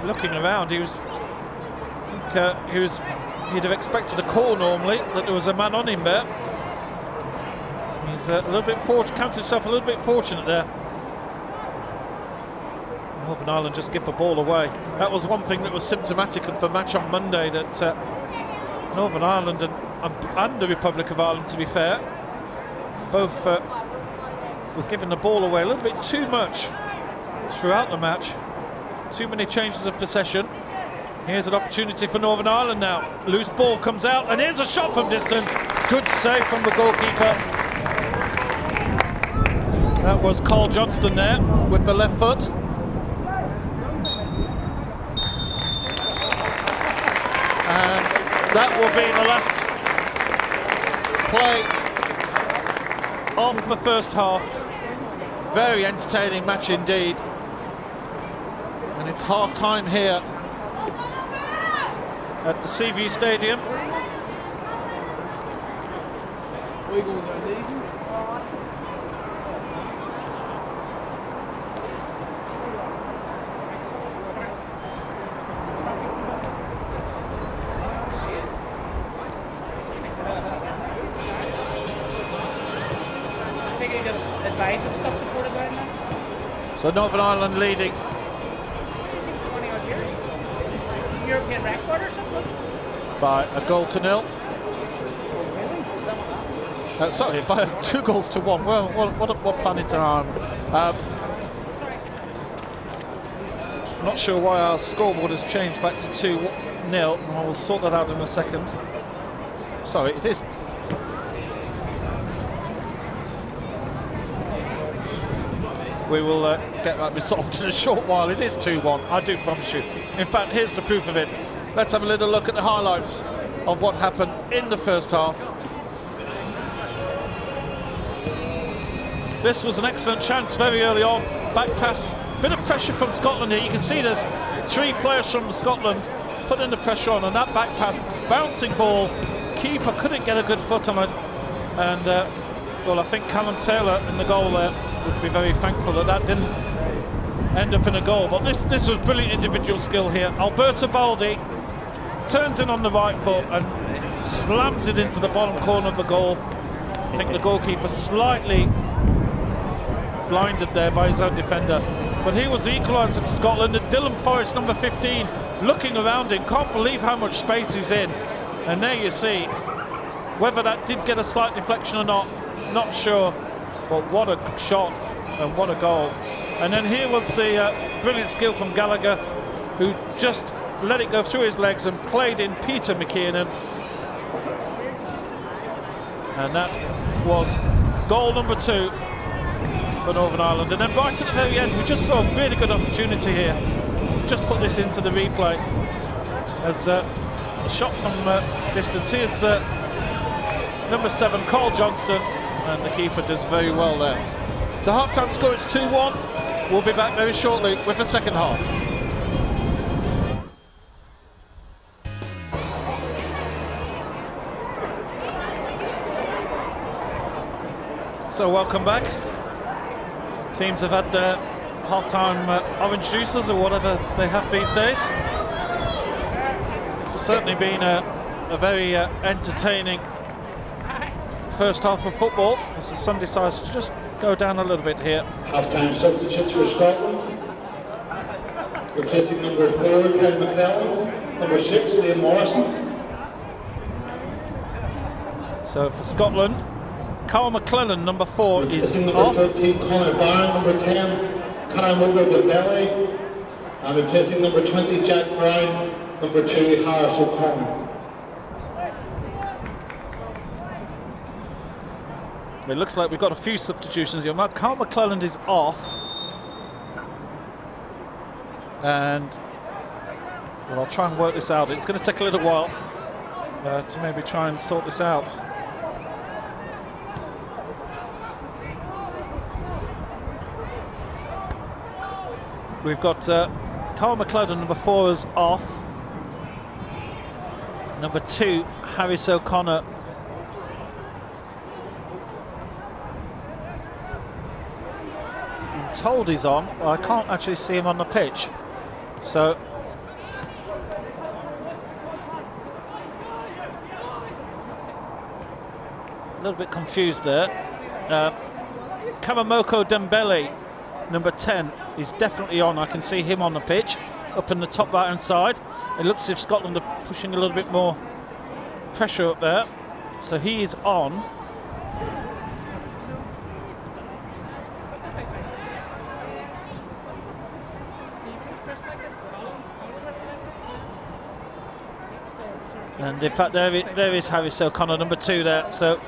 looking around, he'd have expected a call normally, that there was a man on him there. He's a little bit counts himself a little bit fortunate there. Northern Ireland just give the ball away. That was one thing that was symptomatic of the match on Monday, that Northern Ireland and the Republic of Ireland, to be fair, both were giving the ball away a little bit too much throughout the match. Too many changes of possession. Here's an opportunity for Northern Ireland now. Loose ball comes out, and here's a shot from distance. Good save from the goalkeeper. That was Carl Johnston there with the left foot. And that will be the last play of the first half. Very entertaining match indeed. And it's half time here at the Seaview Stadium. So Northern Ireland leading. 20-odd years. European record or something? By a goal to nil. Sorry, by 2 goals to 1. Well, what planet are on? I'm not sure why our scoreboard has changed back to 2-0. I will sort that out in a second. Sorry, it is. We will get that resolved in a short while. It is 2-1, I do promise you. In fact, here's the proof of it. Let's have a little look at the highlights of what happened in the first half. This was an excellent chance very early on. Back pass, bit of pressure from Scotland here. You can see there's 3 players from Scotland putting the pressure on, and that back pass, bouncing ball, keeper couldn't get a good foot on it. And well, I think Callum Taylor in the goal there would be very thankful that that didn't end up in a goal. But this was brilliant individual skill here. Alberto Baldi turns in on the right foot and slams it into the bottom corner of the goal. I think the goalkeeper slightly blinded there by his own defender. But he was the equaliser for Scotland, and Dylan Forrest, number 15, looking around him, can't believe how much space he's in. And there you see, whether that did get a slight deflection or not sure. But what a shot and what a goal. And then here was the brilliant skill from Gallagher, who just let it go through his legs and played in Peter McKiernan. And that was goal number 2 for Northern Ireland. And then right at the very end, we just saw a really good opportunity here. Just put this into the replay as a shot from distance. Here's number 7, Carl Johnston, and the keeper does very well there. So half-time score, it's 2-1. We'll be back very shortly with the second half. So welcome back. Teams have had their half-time orange juices or whatever they have these days. It's certainly been a very entertaining first half of football as the sun decides to just go down a little bit here. Half-time substitutes for Scotland. Replacing number 4, Ken McClelland. Number 6, Liam Morrison. So for Scotland, Carl McClellan, number 4, is number off. 13, Conor Barron. Number 10, Conor Dembele. And replacing number 20, Jack Brown. Number 2, Harris O'Connor. It looks like we've got a few substitutions here. Carl McClelland is off. And well, I'll try and work this out. It's going to take a little while to maybe try and sort this out. We've got Carl McClelland, number 4, is off. Number 2, Harris O'Connor. I'm told he's on, but I can't actually see him on the pitch. So a little bit confused there. Karamoko Dembele, number 10, is definitely on. I can see him on the pitch, up in the top right hand side. It looks as if Scotland are pushing a little bit more pressure up there. So he is on. And in fact, there is Harris O'Connor, number 2 there. So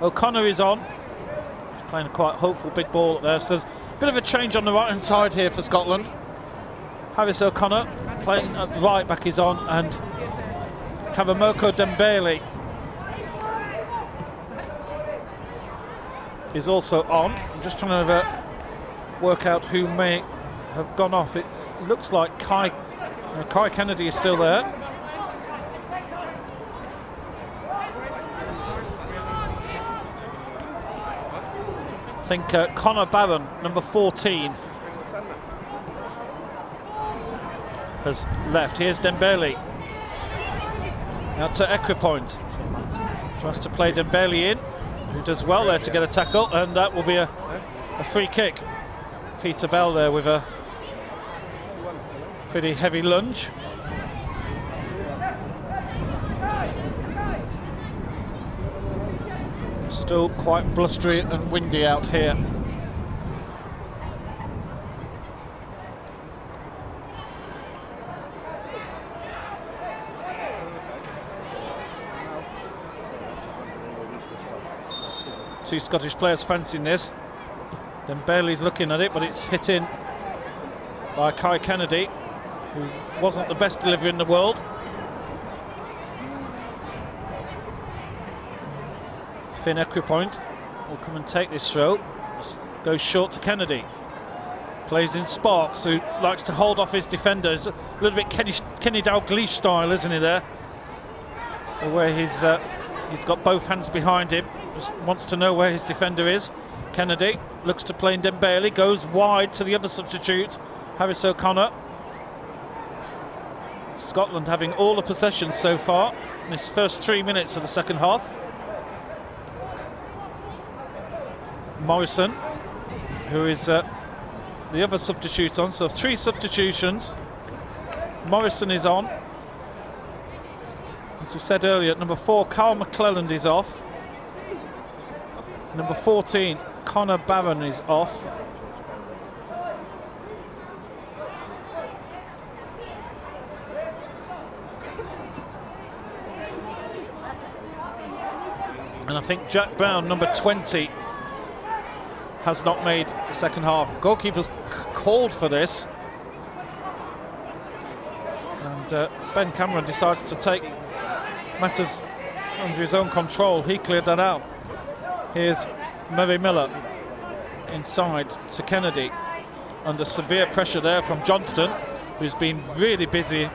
O'Connor is on. He's playing a quite hopeful big ball up there. So there's a bit of a change on the right hand side here for Scotland. Harris O'Connor playing at right back is on, and Karamoko Dembele is also on. I'm just trying to work out who may have gone off. It looks like Kai Kennedy is still there. I think Conor Barron, number 14, has left. Here's Dembele. Out to Equipoint. Tries to play Dembele in, who does well there to get a tackle, and that will be a free kick. Peter Bell there with a pretty heavy lunge. Still quite blustery and windy out here. Two Scottish players fancying this. Dembele's looking at it, but it's hit in by Kai Kennedy, who wasn't the best delivery in the world. Finn Equipoint will come and take this throw. Goes short to Kennedy. Plays in Sparks, who likes to hold off his defenders. A little bit Kenny Dalglish style, isn't he there? The way he's got both hands behind him. Just wants to know where his defender is. Kennedy looks to play in Dembele. Goes wide to the other substitute, Harris O'Connor. Scotland having all the possession so far in this first 3 minutes of the second half. Morrison, who is the other substitute on, so 3 substitutions. Morrison is on. As we said earlier, number 4, Carl McClelland is off. Number 14, Conor Barron is off. And I think Jack Brown, number 20, has not made the second half. Goalkeeper's called for this. And Ben Cameron decides to take matters under his own control. He cleared that out. Here's Murray Miller inside to Kennedy. Under severe pressure there from Johnston, who's been really busy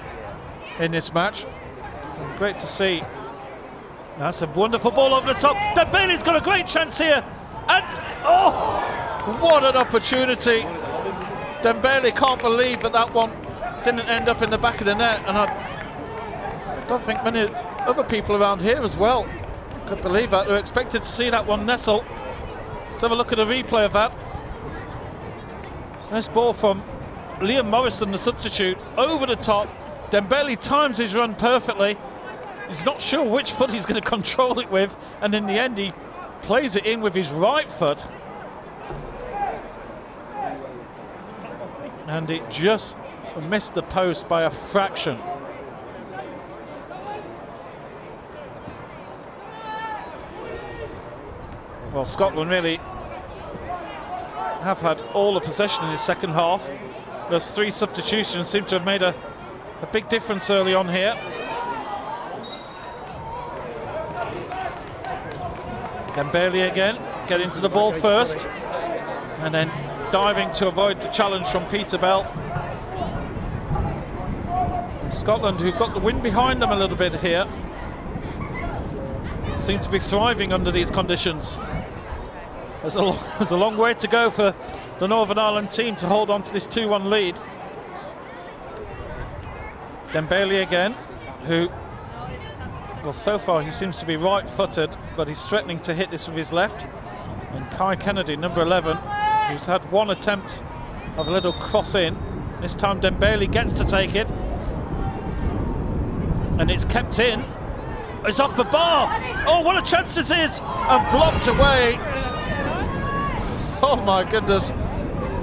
in this match. And great to see. That's a wonderful ball over the top. Dembele's got a great chance here. And, oh, what an opportunity. Dembele can't believe that one didn't end up in the back of the net. And I don't think many other people around here as well could believe that. They were expected to see that one nestle. Let's have a look at a replay of that. Nice ball from Liam Morrison, the substitute, over the top. Dembele times his run perfectly. He's not sure which foot he's going to control it with, and in the end he plays it in with his right foot. And it just missed the post by a fraction. Well, Scotland really have had all the possession in the second half. Those 3 substitutions seem to have made a big difference early on here. Dembele again, getting to the ball first, and then diving to avoid the challenge from Peter Bell. And Scotland, who've got the wind behind them a little bit here, seem to be thriving under these conditions. There's a long way to go for the Northern Ireland team to hold on to this 2-1 lead. Dembele again, who, well, so far he seems to be right-footed, but he's threatening to hit this with his left. And Kai Kennedy, number 11, who's had one attempt of a little cross in. This time Dembele gets to take it, and it's kept in. It's off the bar. Oh, what a chance this is! And blocked away. Oh my goodness,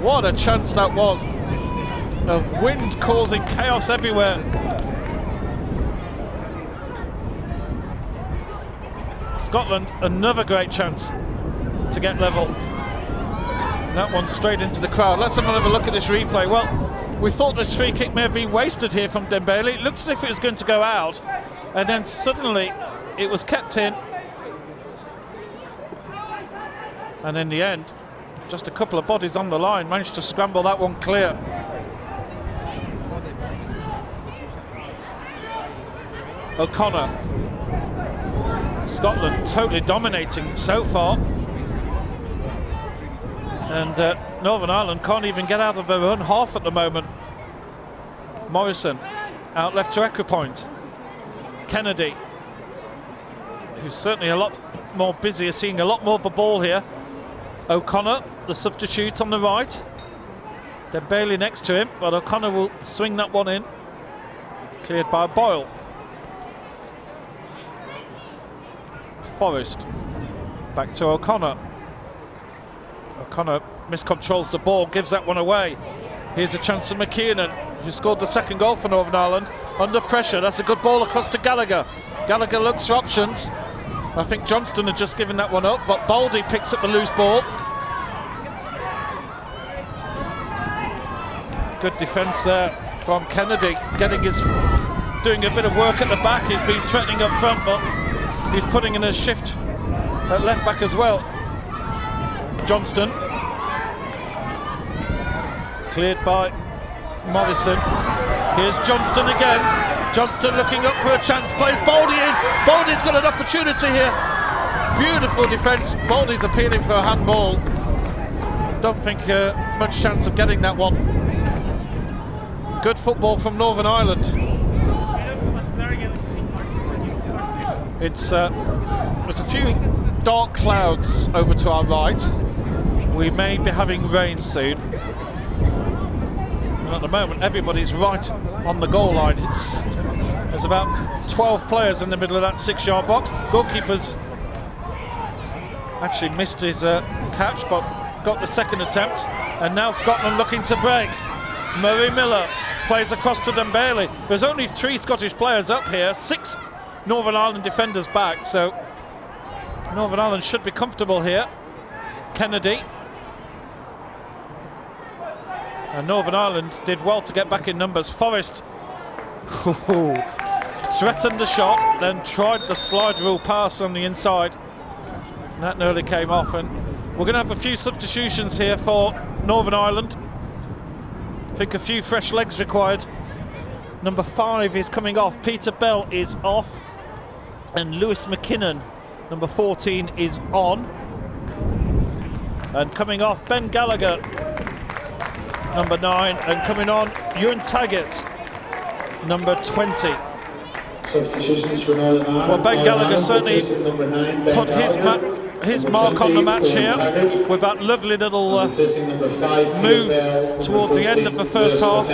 what a chance that was. A wind causing chaos everywhere. Scotland, another great chance to get level. And that one straight into the crowd. Let's have another look at this replay. Well, we thought this free kick may have been wasted here from Dembele. It looked as if it was going to go out, and then suddenly it was kept in. And in the end, just a couple of bodies on the line managed to scramble that one clear. O'Connor. Scotland totally dominating so far. And Northern Ireland can't even get out of their own half at the moment. Morrison out left to Equipoint. Kennedy, who's certainly a lot more busy, is seeing a lot more of the ball here. O'Connor, the substitute on the right. Dembele next to him, but O'Connor will swing that one in. Cleared by Boyle. Forrest. Back to O'Connor. O'Connor miscontrols the ball, gives that one away. Here's a chance for McKiernan, who scored the second goal for Northern Ireland. Under pressure, that's a good ball across to Gallagher. Gallagher looks for options. I think Johnston had just given that one up, but Baldy picks up the loose ball. Good defence there from Kennedy, doing a bit of work at the back. He's been threatening up front, but he's putting in a shift at left back as well. Johnston, cleared by Morrison. Here's Johnston again. Johnston looking up for a chance, plays Baldy in. Baldy's got an opportunity here. Beautiful defence. Baldy's appealing for a handball. Don't think much chance of getting that one. Good football from Northern Ireland. There's a few dark clouds over to our right. We may be having rain soon. And at the moment, everybody's right on the goal line. There's about 12 players in the middle of that 6-yard box. Goalkeeper's actually missed his catch, but got the second attempt. And now Scotland looking to break. Murray Miller plays across to Dembele. There's only 3 Scottish players up here, 6 Northern Ireland defenders back, so Northern Ireland should be comfortable here. Kennedy And Northern Ireland did well to get back in numbers. Forrest threatened the shot, then tried the slide rule pass on the inside. And that nearly came off. And we're going to have a few substitutions here for Northern Ireland. I think a few fresh legs required. Number 5 is coming off. Peter Bell is off. And Lewis McKinnon, number 14, is on. And coming off, Ben Gallagher, number 9. And coming on, Ewan Taggart, number 20. Substitutions for Northern Ireland. Well, Ben Gallagher certainly put his mark on the match here with that lovely little move towards the end of the first half,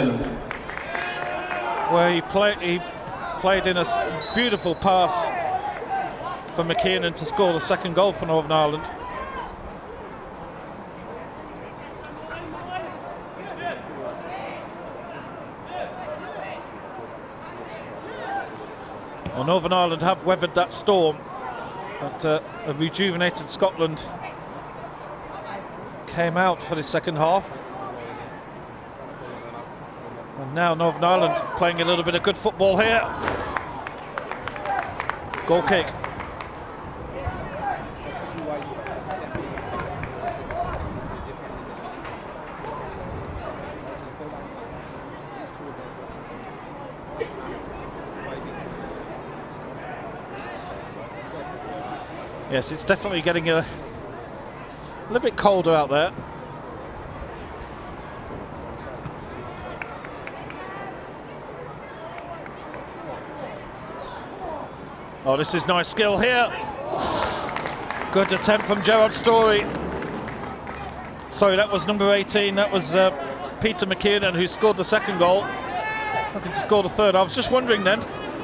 where he played in a beautiful pass for McKinnon to score the second goal for Northern Ireland. Well, Northern Ireland have weathered that storm, but a rejuvenated Scotland came out for the second half. And now Northern Ireland playing a little bit of good football here. Goal kick. Yes, it's definitely getting a little bit colder out there. Oh, this is nice skill here. Good attempt from Gerard Story. Sorry, that was number 18. That was Peter McKinnon, who scored the second goal. Looking to score the third. I was just wondering then,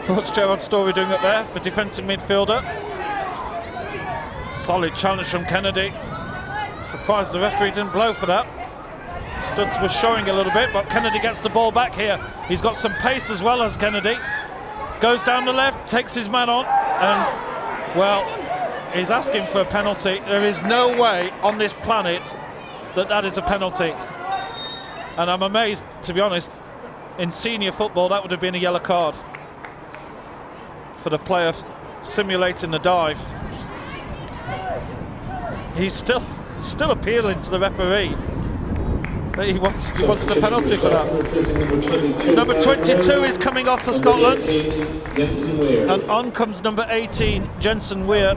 what's Gerard Story doing up there, the defensive midfielder? Solid challenge from Kennedy. Surprised the referee didn't blow for that. Studs was showing a little bit, but Kennedy gets the ball back here. He's got some pace as well as Kennedy. Goes down the left, takes his man on, and, well, he's asking for a penalty. There is no way on this planet that that is a penalty. And I'm amazed, to be honest, in senior football that would have been a yellow card for the player simulating the dive. He's still appealing to the referee. He wants the penalty for that. Number 22 is coming off for Scotland, and on comes number 18, Jensen Weir,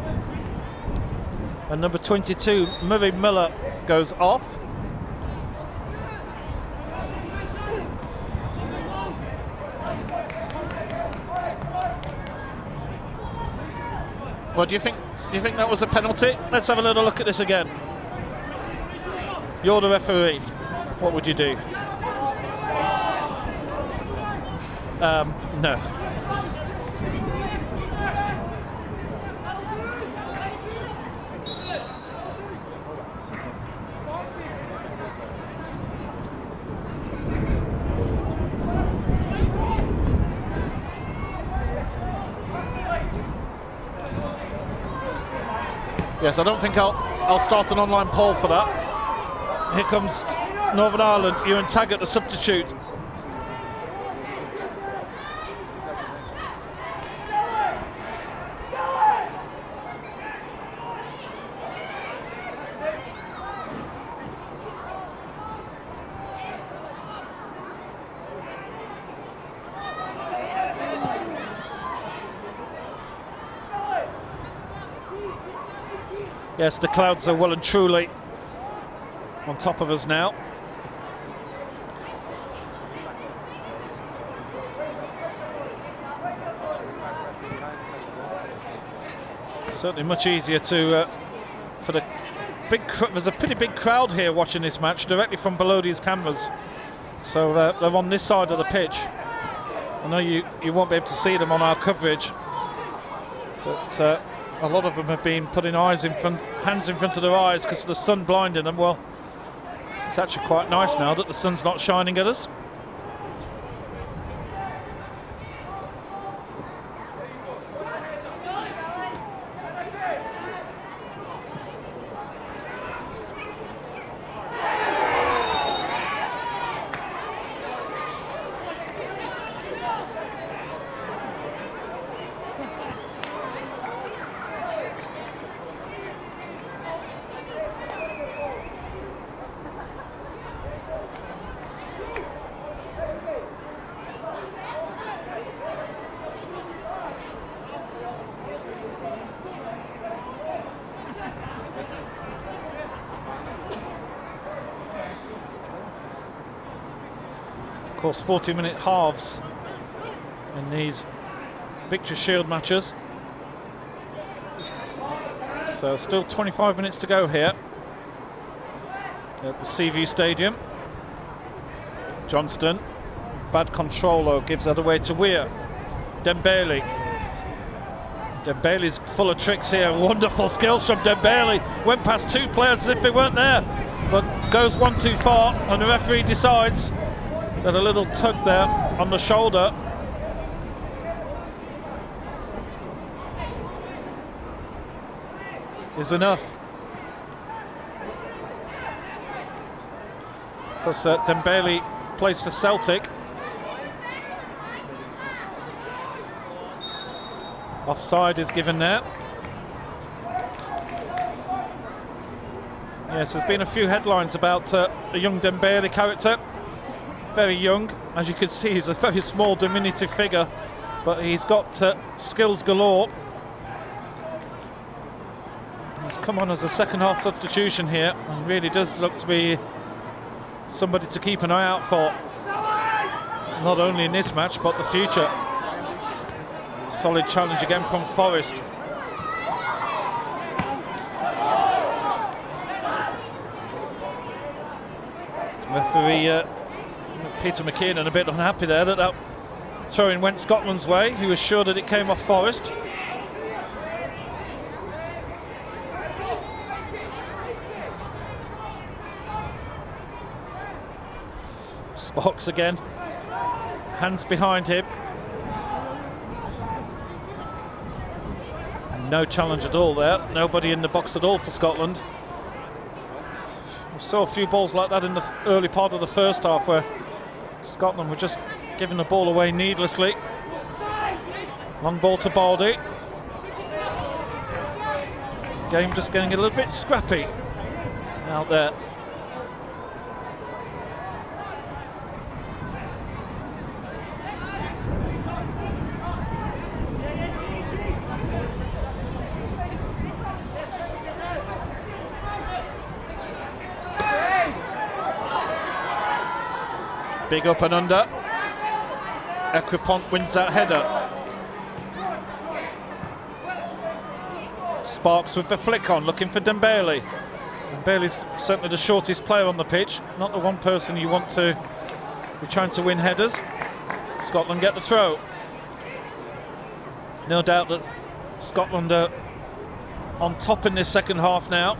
and number 22, Murray Miller, goes off. Well, do you think that was a penalty? Let's have a little look at this again. You're the referee. What would you do? No. Yes, I don't think I'll start an online poll for that. Here comes Northern Ireland, Ewan Taggart, the substitute. Yes, the clouds are well and truly on top of us now. Certainly much easier to for the big. There's a pretty big crowd here watching this match directly from below these cameras, so they're on this side of the pitch. I know you won't be able to see them on our coverage, but a lot of them have been putting hands in front of their eyes because of the sun blinding them. Well, it's actually quite nice now that the sun's not shining at us. course, 40-minute halves in these Victory Shield matches. So still 25 minutes to go here at the Seaview Stadium. Johnston, bad control, gives that away to Weir. Dembele. Dembele's full of tricks here. Wonderful skills from Dembele. Went past two players as if they weren't there, but goes one too far, and the referee decides that a little tug there on the shoulder is enough. Because Dembele plays for Celtic. Offside is given there. Yes, there's been a few headlines about a young Dembele character. Very young, as you can see, he's a very small, diminutive figure, but he's got skills galore. He's come on as a second half substitution here, and really does look to be somebody to keep an eye out for, not only in this match but the future. Solid challenge again from Forest. Referee Peter McKinnon a bit unhappy there that that throw-in went Scotland's way. He was sure that it came off Forest. Sparks again, hands behind him. No challenge at all there, nobody in the box at all for Scotland. We saw a few balls like that in the early part of the first half where Scotland were just giving the ball away needlessly. Long ball to Baldy. Game just getting a little bit scrappy out there. Big up and under. Equipont wins that header. Sparks with the flick on, looking for Dembele. Dembele's certainly the shortest player on the pitch, not the one person you want to be trying to win headers. Scotland get the throw. No doubt that Scotland are on top in this second half now.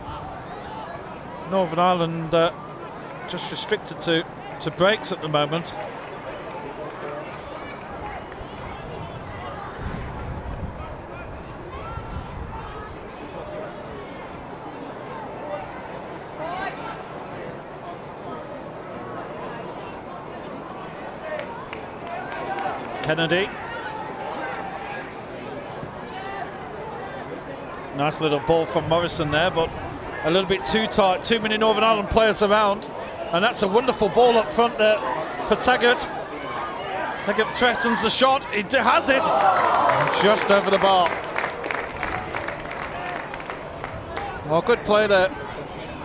Northern Ireland just restricted to breaks at the moment. Kennedy. Nice little ball from Morrison there, but a little bit too tight. Too many Northern Ireland players around. And that's a wonderful ball up front there for Taggart. Taggart threatens the shot. He has it. Just over the bar. Well, good play there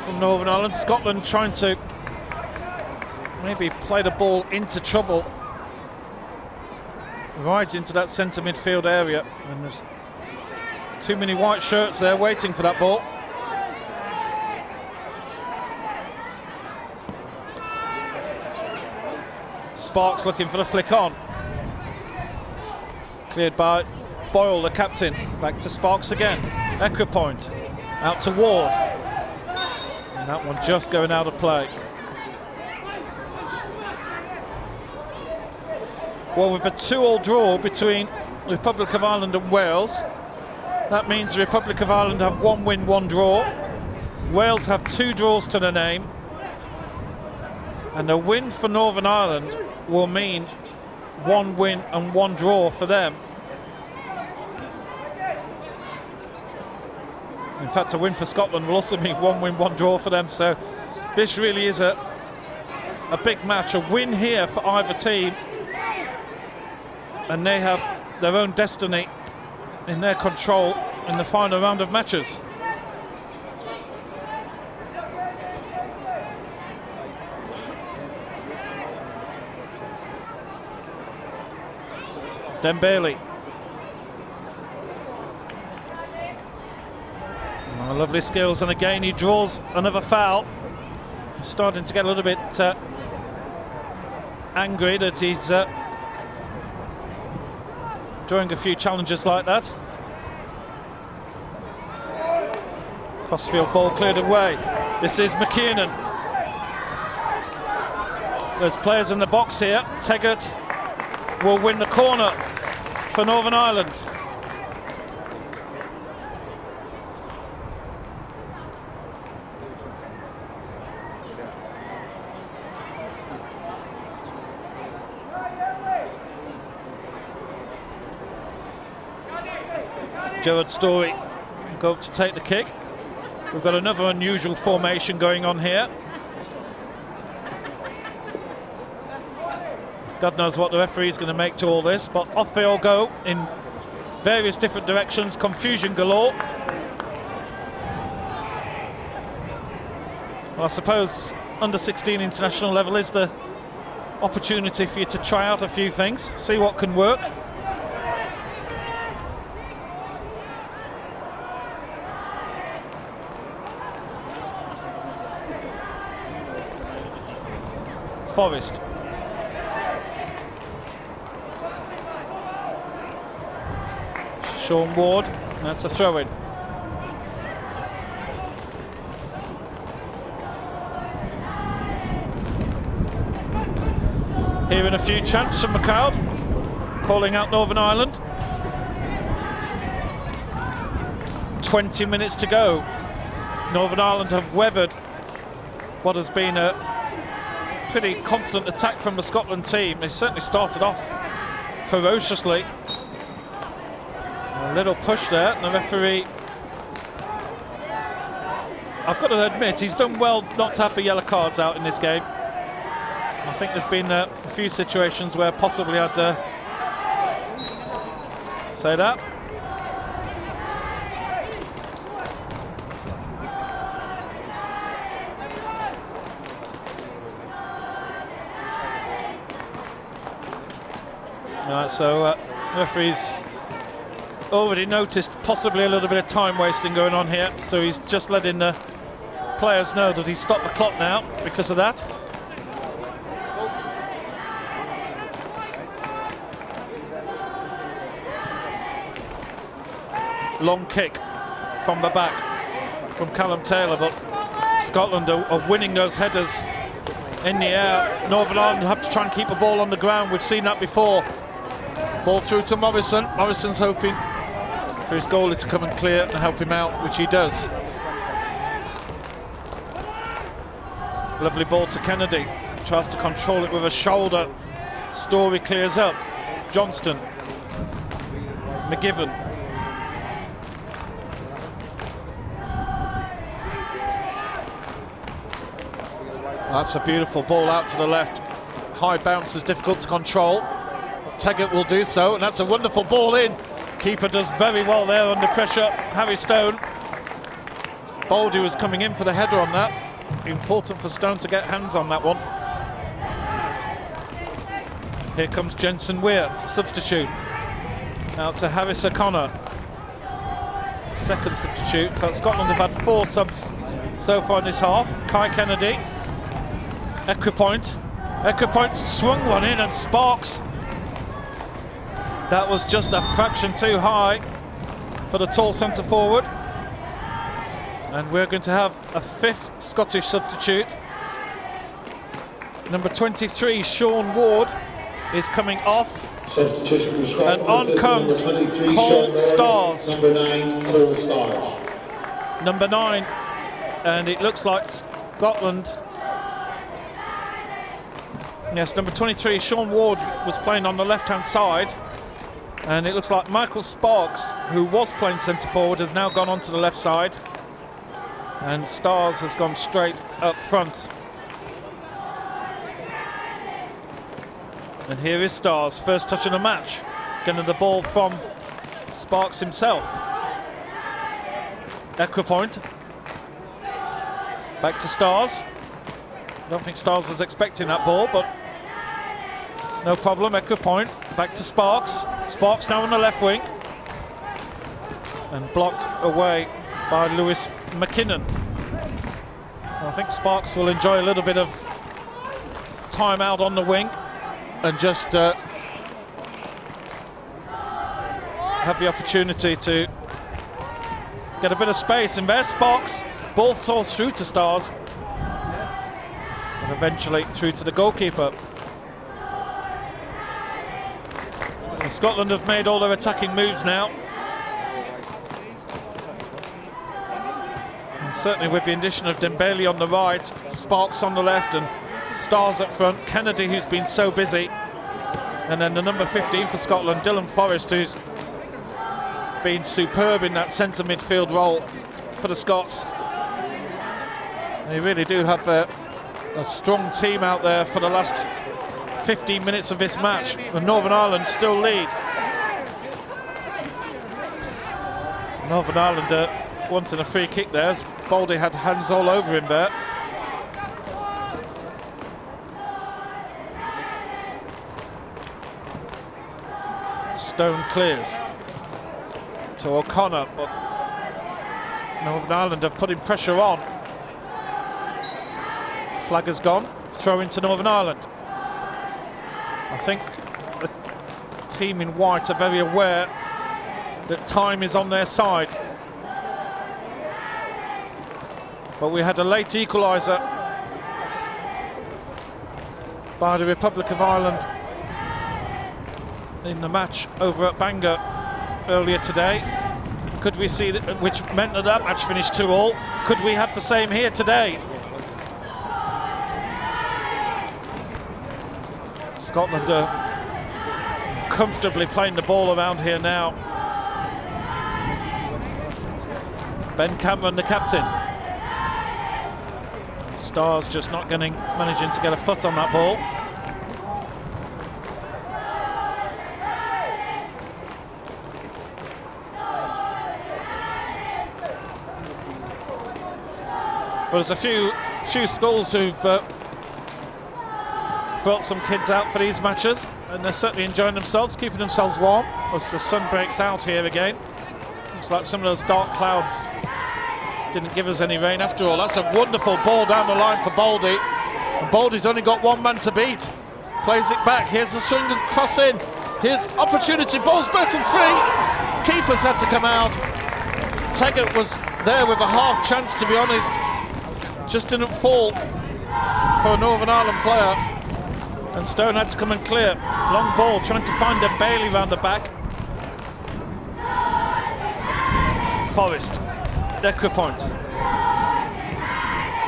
from Northern Ireland. Scotland trying to maybe play the ball into trouble. Right into that centre midfield area. And there's too many white shirts there waiting for that ball. Sparks looking for the flick on. Cleared by Boyle, the captain. Back to Sparks again. Equipont out to Ward. And that one just going out of play. Well, with a 2-2 draw between the Republic of Ireland and Wales, that means the Republic of Ireland have 1 win, 1 draw. Wales have 2 draws to their name. And a win for Northern Ireland will mean 1 win and 1 draw for them. In fact, a win for Scotland will also mean 1 win, 1 draw for them. So this really is a big match. A win here for either team, and they have their own destiny in their control in the final round of matches. Dembele. Oh, lovely skills, and again he draws another foul. Starting to get a little bit angry that he's drawing a few challenges like that. Crossfield ball cleared away. This is McKiernan. There's players in the box here. Teggart will win the corner for Northern Ireland. Gerard Story will go up to take the kick. We've got another unusual formation going on here. God knows what the referee is going to make to all this, but off they all go in various different directions. Confusion galore. Well, I suppose under 16 international level is the opportunity for you to try out a few things, see what can work. Forrest. Sean Ward, that's a throw-in. Hearing a few chants from McLeod, calling out Northern Ireland. 20 minutes to go. Northern Ireland have weathered what has been a pretty constant attack from the Scotland team. They certainly started off ferociously. A little push there, and the referee, I've got to admit, he's done well not to have the yellow cards out in this game. I think there's been a few situations where possibly I'd say that. Right, so referee's already noticed possibly a little bit of time wasting going on here, so he's just letting the players know that he's stopped the clock now because of that. Long kick from the back from Callum Taylor, but Scotland are winning those headers in the air. Northern Ireland have to try and keep the ball on the ground. We've seen that before. Ball through to Morrison. Morrison's hoping for his goalie to come and clear and help him out, which he does. Lovely ball to Kennedy. Tries to control it with a shoulder. Story clears up. Johnston. McGivern. That's a beautiful ball out to the left. High bounce is difficult to control. Teggart will do so, and that's a wonderful ball in. Keeper does very well there under pressure. Harry Stone. Baldy was coming in for the header on that. Important for Stone to get hands on that one. Here comes Jensen Weir, substitute. Out to Harris O'Connor. Second substitute. Scotland have had 4 subs so far in this half. Kai Kennedy. Equipoint. Equipoint swung one in, and Sparks. That was just a fraction too high for the tall centre forward. And we're going to have a 5th Scottish substitute. Number 23, Sean Ward, is coming off. And on comes Cole Stars. Number 9, Cole Stars. Number 9. And it looks like Scotland. Yes, number 23, Sean Ward, was playing on the left-hand side. And it looks like Michael Sparks, who was playing centre forward, has now gone onto the left side. And Stars has gone straight up front. And here is Stars, first touch of the match. Getting the ball from Sparks himself. Equipoint. Back to Stars. I don't think Stars was expecting that ball, but No problem, Echo point. Back to Sparks. Sparks now on the left wing. And blocked away by Lewis McKinnon. I think Sparks will enjoy a little bit of time out on the wing and just have the opportunity to get a bit of space. And there's Sparks. Ball falls through to Stars. And eventually through to the goalkeeper. And Scotland have made all their attacking moves now. And certainly with the addition of Dembele on the right, Sparks on the left and Stars up front, Kennedy who's been so busy, and then the number 15 for Scotland, Dylan Forrest, who's been superb in that centre midfield role for the Scots. They really do have a strong team out there for the last 15 minutes of this match, and Northern Ireland still lead. Northern Ireland wanting a free kick there, as Baldy had hands all over him there. Stone clears to O'Connor, but Northern Ireland have put in pressure on. Flag has gone, throw into Northern Ireland. I think the team in white are very aware that time is on their side. But we had a late equaliser by the Republic of Ireland in the match over at Bangor earlier today. Could we see that, which meant that match finished 2-2. Could we have the same here today? Scotland are comfortably playing the ball around here now. Ben Cameron, the captain. Stars just not managing to get a foot on that ball. Well, there's a few schools who've brought some kids out for these matches, and they're certainly enjoying themselves, keeping themselves warm as the sun breaks out here again. Looks like some of those dark clouds didn't give us any rain after all. That's a wonderful ball down the line for Baldy, and Baldy's only got one man to beat. Plays it back, here's the swing and cross in, here's opportunity, ball's broken free, keepers had to come out. Teggart was there with a half chance, to be honest, just didn't fall for a Northern Ireland player, and Stone had to come and clear. Long ball trying to find Dembele round the back. Forrest, Echo point.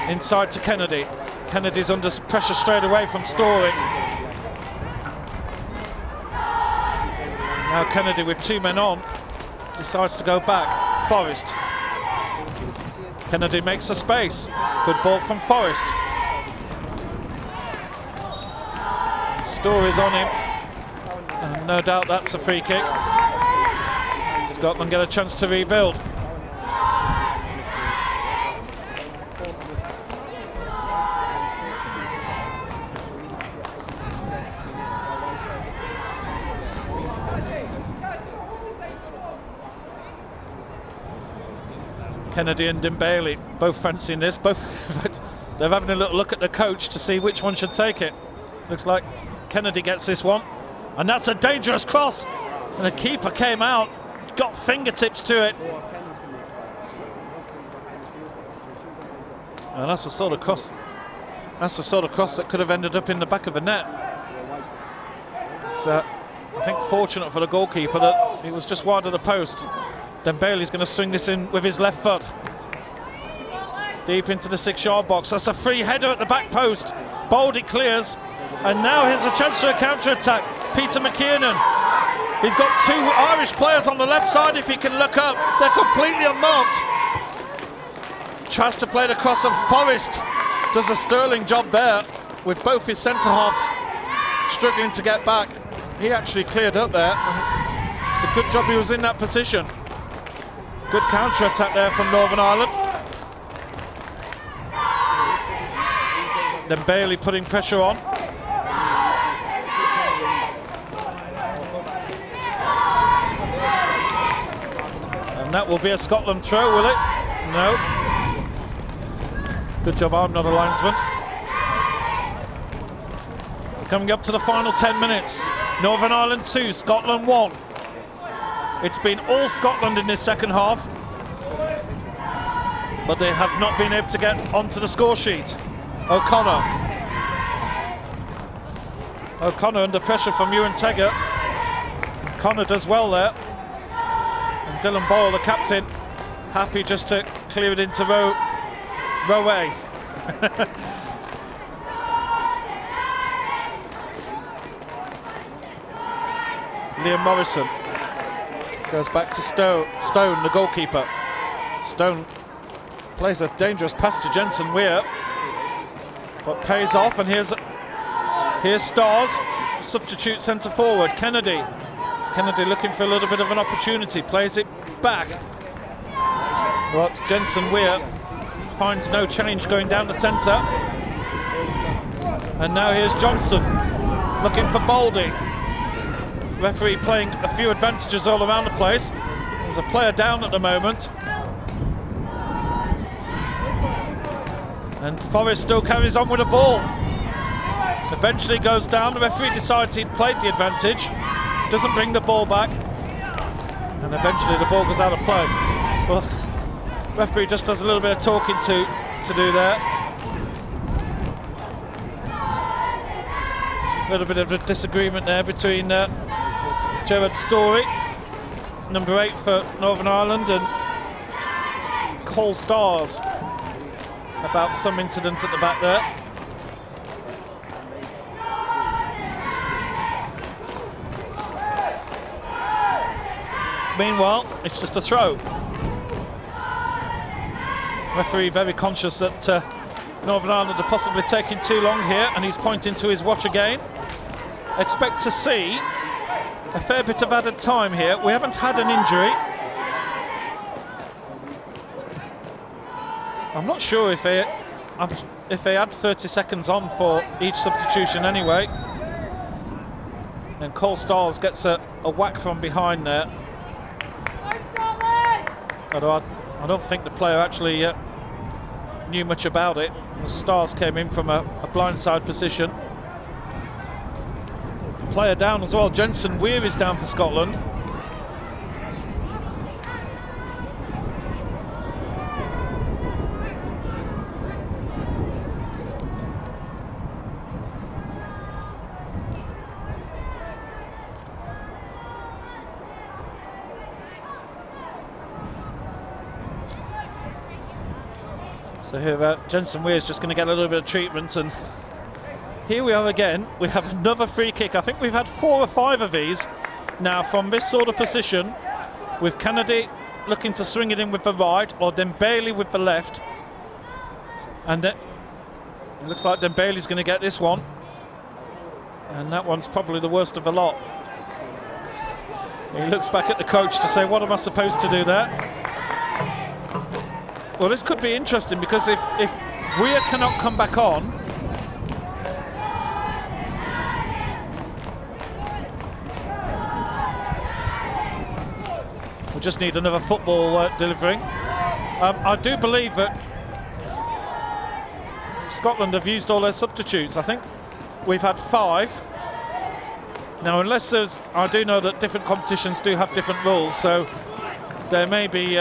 Inside to Kennedy. Kennedy's under pressure straight away from Story. Now Kennedy with two men on decides to go back. Forrest. Kennedy makes a space. Good ball from Forrest. Story's on him, and no doubt that's a free kick. Scotland get a chance to rebuild. Kennedy and Dembele both fancying this. Both, they're having a little look at the coach to see which one should take it. Looks like Kennedy gets this one, and that's a dangerous cross. And the keeper came out, got fingertips to it. And that's the sort of cross. That's the sort of cross that could have ended up in the back of the net. It's, I think, fortunate for the goalkeeper that it was just wide of the post. Dembele's going to swing this in with his left foot. Deep into the 6-yard box. That's a free header at the back post. Baldy clears. And now here's a chance for a counter-attack. Peter McKiernan. He's got two Irish players on the left side if he can look up. They're completely unmarked. Tries to play the cross of Forrest. Does a sterling job there with both his centre-halves struggling to get back. He actually cleared up there. It's a good job he was in that position. Good counter-attack there from Northern Ireland. Dembele putting pressure on. that will be a Scotland throw, will it? No. Good job, I'm not a linesman. Coming up to the final 10 minutes. Northern Ireland 2, Scotland 1. It's been all Scotland in this second half, but they have not been able to get onto the score sheet. O'Connor under pressure from Ewan Tegart. Connor does well there. And Dylan Boyle, the captain, happy just to clear it into row A. Liam Morrison goes back to Stone, the goalkeeper. Stone plays a dangerous pass to Jensen Weir, but pays off, and here's Stars, substitute centre forward, Kennedy looking for a little bit of an opportunity, plays it back, but Jensen Weir finds no change going down the centre, and now here's Johnston looking for Baldy. Referee playing a few advantages all around the place. There's a player down at the moment, and Forrest still carries on with the ball. Eventually goes down. The referee decides he'd played the advantage, doesn't bring the ball back, and eventually the ball goes out of play. Well, referee just does a little bit of talking to do there. A little bit of a disagreement there between Gerard Story, number 8 for Northern Ireland, and Cole Stars about some incident at the back there. Meanwhile, it's just a throw. Referee very conscious that Northern Ireland are possibly taking too long here, and he's pointing to his watch again. Expect to see a fair bit of added time here. We haven't had an injury. I'm not sure if they had 30 seconds on for each substitution anyway. And Cole Stars gets a whack from behind there. Although I don't think the player actually knew much about it. The Stars came in from a blindside position. Player down as well. Jensen Weir is down for Scotland. So here Jensen Weir is just going to get a little bit of treatment, and here we are again. We have another free kick. I think we've had 4 or 5 of these now from this sort of position, with Kennedy looking to swing it in with the right, or Dembele with the left. And it looks like Dembele's going to get this one, and that one's probably the worst of the lot. He looks back at the coach to say, what am I supposed to do there? Well, this could be interesting, because if Weir cannot come back on, we just need another football delivering. I do believe that Scotland have used all their substitutes. I think we've had 5. Now, unless there's, I do know that different competitions do have different rules, so there may be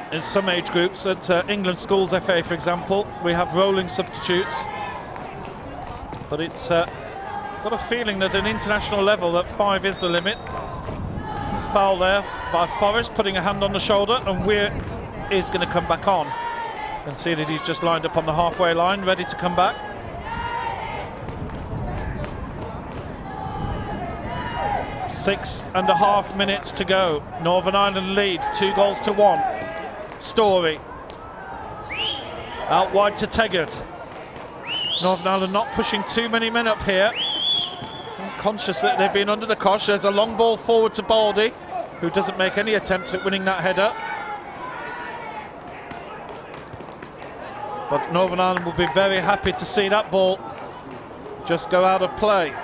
in some age groups, at England Schools FA for example, we have rolling substitutes, but it's got a feeling that at an international level that 5 is the limit. Foul there by Forrest, putting a hand on the shoulder, and Weir is going to come back on. And see that he's just lined up on the halfway line, ready to come back. Six and a half minutes to go. Northern Ireland lead 2-1. Story out wide to Tegart. Northern Ireland not pushing too many men up here. I'm conscious that they've been under the cosh. There's a long ball forward to Baldy, who doesn't make any attempt at winning that header. But Northern Ireland will be very happy to see that ball just go out of play.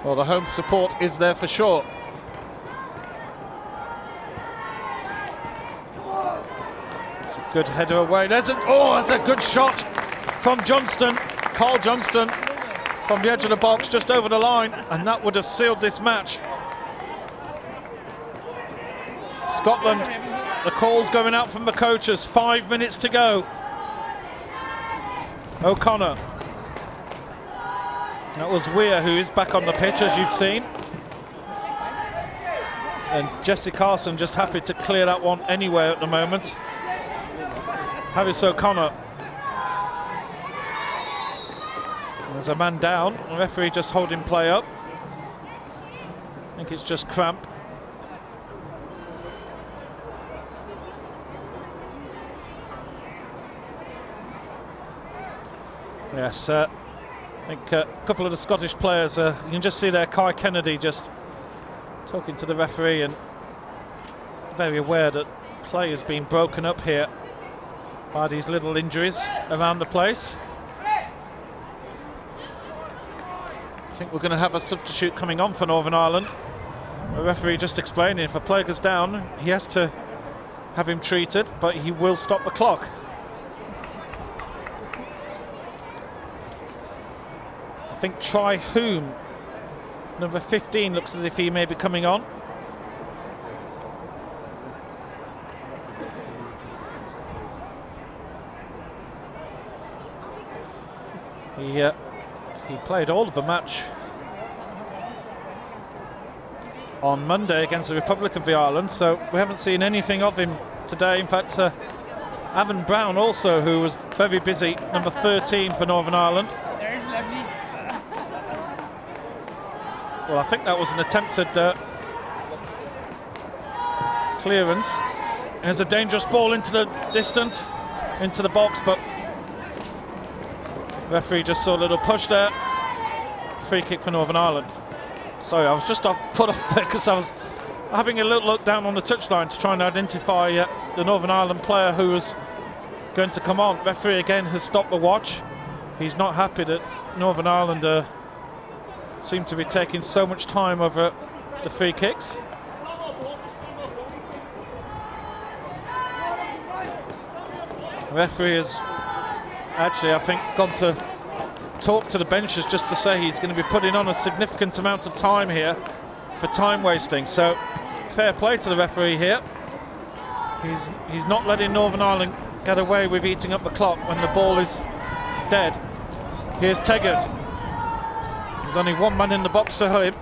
Well, the home support is there for sure. It's a good header away. There's a good shot from Johnston, Carl Johnston, from the edge of the box, just over the line, and that would have sealed this match. Scotland, the call's going out from the coaches. 5 minutes to go. O'Connor. That was Weir, who is back on the pitch, as you've seen. And Jesse Carson just happy to clear that one anywhere at the moment. Harris O'Connor. There's a man down. The referee just holding play up. I think it's just cramp. Yes, I think a couple of the Scottish players, you can just see there Kai Kennedy just talking to the referee and very aware that play has been broken up here by these little injuries around the place. I think we're going to have a substitute coming on for Northern Ireland. The referee just explaining if a player goes down, he has to have him treated, but he will stop the clock. I think Try Hume, number 15, looks as if he may be coming on. He played all of the match on Monday against the Republic of Ireland, so we haven't seen anything of him today. In fact, Avon Brown also, who was very busy, number 13 for Northern Ireland. There's lovely. Well, I think that was an attempted clearance. There's a dangerous ball into the distance, into the box, but referee just saw a little push there. Free kick for Northern Ireland. Sorry, I was just put off there because I was having a little look down on the touchline to try and identify the Northern Ireland player who was going to come on. Referee again has stopped the watch. He's not happy that Northern Ireland seem to be taking so much time over the free kicks. The referee has actually, I think, gone to talk to the benches just to say he's going to be putting on a significant amount of time here for time wasting. So fair play to the referee here. He's not letting Northern Ireland get away with eating up the clock when the ball is dead. Here's Teggart. There's only one man in the box for him.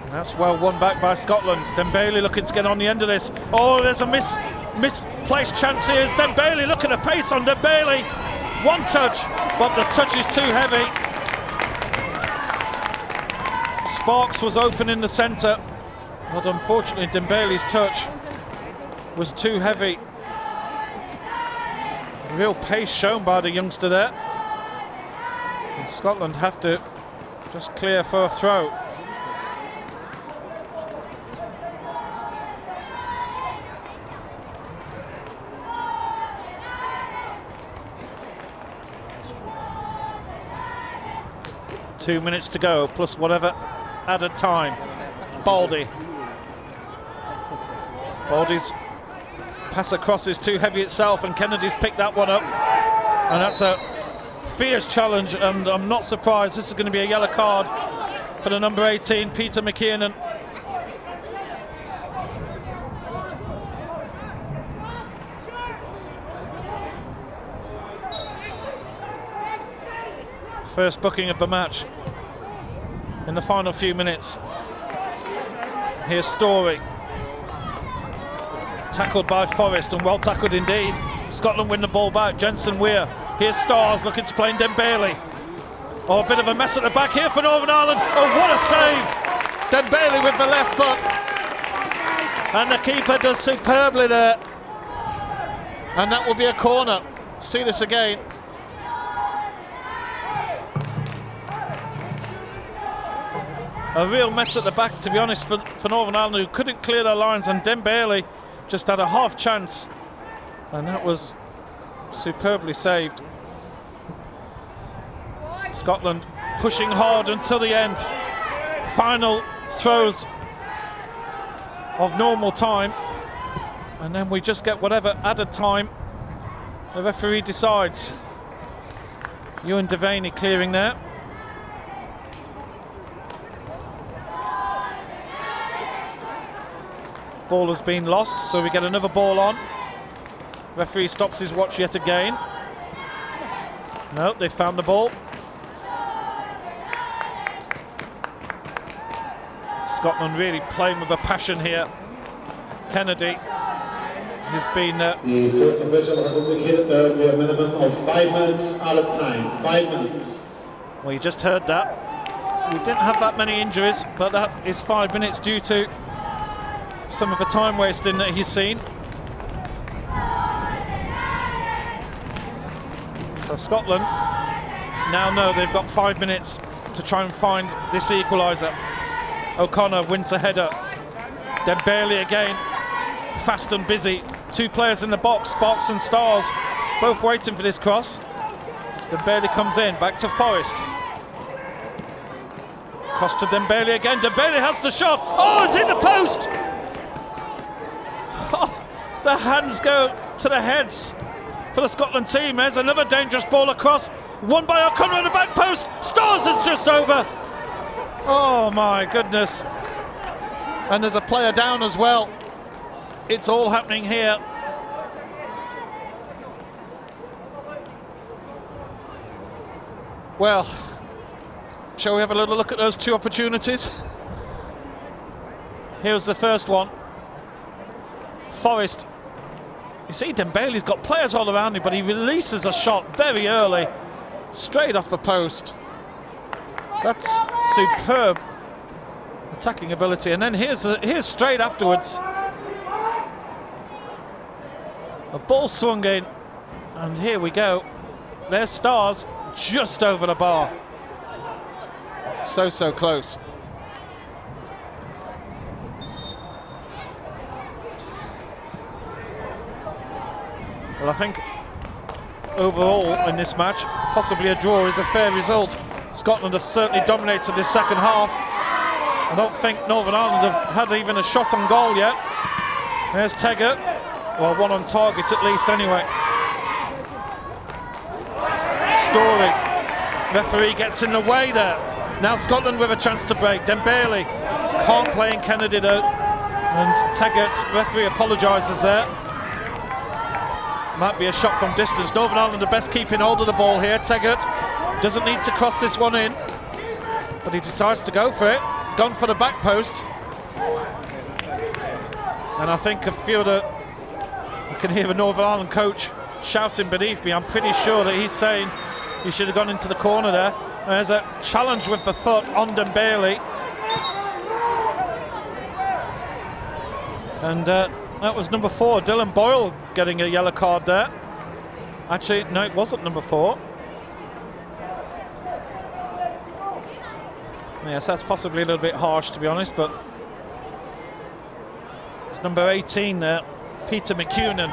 And that's well won back by Scotland. Dembele looking to get on the end of this. Oh, there's a misplaced chance here. Dembele, look at the pace on Dembele. One touch, but the touch is too heavy. Sparks was open in the centre, but unfortunately Dembele's touch was too heavy. Real pace shown by the youngster there. And Scotland have to just clear for a throw. Two minutes to go, plus whatever added time. Baldy. Baldy's pass across is too heavy itself, and Kennedy's picked that one up. And that's a fierce challenge, and I'm not surprised. This is going to be a yellow card for the number 18, Peter McKiernan. First booking of the match in the final few minutes. Here's Story. Tackled by Forrest, and well tackled indeed. Scotland win the ball back. Jensen Weir. Here's Stars looking to play in Dembele. Oh, a bit of a mess at the back here for Northern Ireland. Oh, what a save! Dembele with the left foot. And the keeper does superbly there. And that will be a corner. See this again. A real mess at the back, to be honest, for Northern Ireland, who couldn't clear their lines, and Dembele just had a half chance, and that was superbly saved. Scotland pushing hard until the end. Final throws of normal time, and then we just get whatever added time the referee decides. Ewan Devaney clearing there. Ball has been lost, so we get another ball on. Referee stops his watch yet again. No, they found the ball. Scotland really playing with a passion here. Kennedy has been... The fourth official has indicated there will be a minimum of 5 minutes at a time. 5 minutes. Well, you just heard that. We didn't have that many injuries, but that is 5 minutes due to some of the time wasting that he's seen. So Scotland now know they've got 5 minutes to try and find this equaliser. O'Connor wins a header. Dembele again, fast and busy. 2 players in the box, Sparks and Stars, both waiting for this cross. Dembele comes in, back to Forrest. Cross to Dembele again. Dembele has the shot. Oh, it's in the post! Oh, the hands go to the heads for the Scotland team. There's another dangerous ball across. Won by O'Connor on the back post. Stars is just over. Oh my goodness. And there's a player down as well. It's all happening here. Well, shall we have a little look at those 2 opportunities? Here's the first one. Forrest. You see Dembele's got players all around him, but he releases a shot very early, straight off the post. That's superb attacking ability. And then here's straight afterwards. A ball swung in, and here we go. There's Stars just over the bar. So close. Well, I think overall in this match, possibly a draw is a fair result. Scotland have certainly dominated this second half. I don't think Northern Ireland have had even a shot on goal yet. There's Teggart. Well, one on target at least anyway. Story. Referee gets in the way there. Now Scotland with a chance to break. Dembele can't play in Kennedy though. And Teggart, referee apologises there. Might be a shot from distance. Northern Ireland are best keeping hold of the ball here. Teggart doesn't need to cross this one in, but he decides to go for it. Gone for the back post. And I think a few of I can hear the Northern Ireland coach shouting beneath me. I'm pretty sure that he's saying he should have gone into the corner there. There's a challenge with the foot on Dembele. And that was number 4, Dylan Boyle, getting a yellow card there. Actually, no, it wasn't number 4. Yes, that's possibly a little bit harsh, to be honest, but it's number 18 there, Peter McEwen,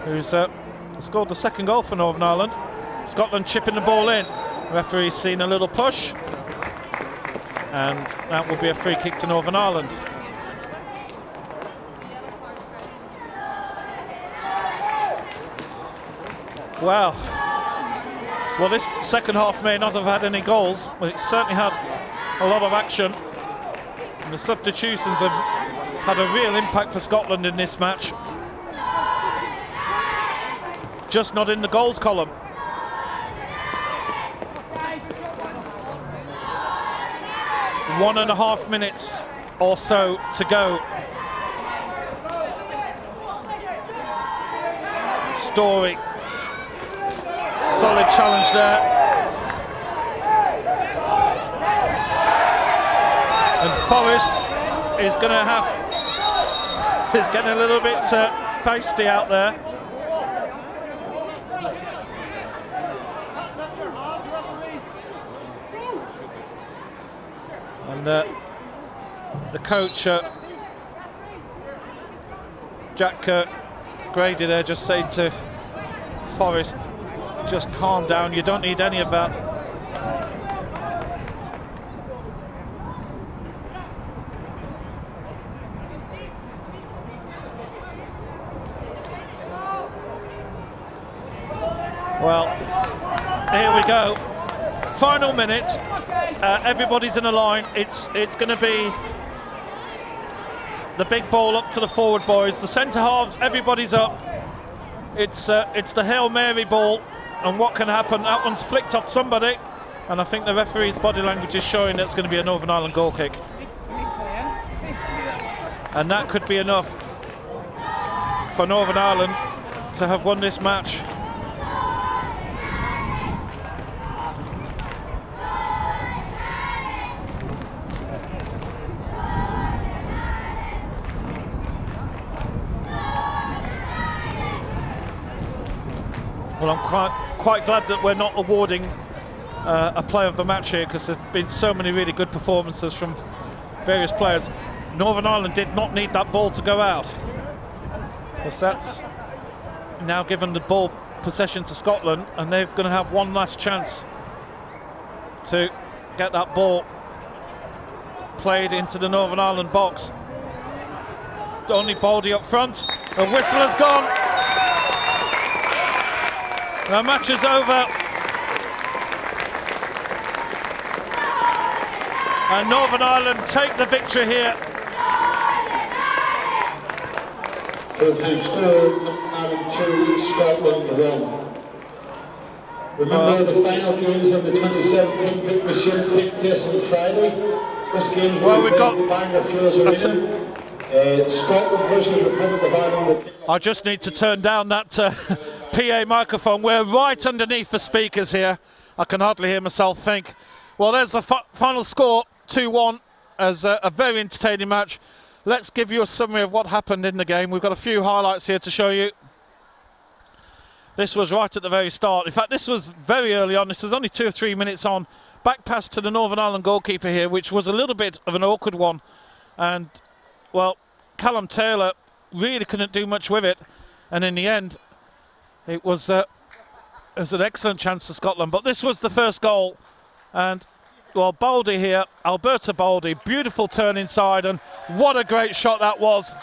who's scored the second goal for Northern Ireland. Scotland chipping the ball in. Referee's seen a little push, and that will be a free kick to Northern Ireland. Wow. Well, this second half may not have had any goals, but it certainly had a lot of action. And the substitutions have had a real impact for Scotland in this match. Just not in the goals column. One and a half minutes or so to go. Story. Solid challenge there. And Forrest is going to is getting a little bit feisty out there. And the coach, Jack Grady there, just saying to Forrest, just calm down, you don't need any of that. Well, here we go. Final minute. Everybody's in a line. It's going to be the big ball up to the forward boys. The centre halves, everybody's up. It's the Hail Mary ball, and what can happen? That one's flicked off somebody, and I think the referee's body language is showing that it's going to be a Northern Ireland goal kick. And that could be enough for Northern Ireland to have won this match. Well, I'm quite glad that we're not awarding a player of the match here, because there's been so many really good performances from various players. Northern Ireland did not need that ball to go out, because that's now given the ball possession to Scotland, and they're going to have one last chance to get that ball played into the Northern Ireland box. Only Baldy up front. The whistle has gone. The match is over, and Northern Ireland take the victory here. Full-time score, Ireland 2, Scotland 1. Remember, the final games of the 2017 Vic Machine take place on Friday. Those games will be played at Bangor Fuels Arena. Scotland versus Republic of Ireland. I just need to turn down that PA microphone. We're right underneath the speakers here. I can hardly hear myself think. Well, there's the final score, 2-1, as a very entertaining match. Let's give you a summary of what happened in the game. We've got a few highlights here to show you. This was right at the very start. In fact, this was very early on. This was only 2 or 3 minutes on. Back pass to the Northern Ireland goalkeeper here, which was a little bit of an awkward one. And, well, Callum Taylor really couldn't do much with it. And in the end, it was an excellent chance for Scotland. But this was the first goal. And, well, Baldy here, Alberta Baldy, beautiful turn inside. And what a great shot that was.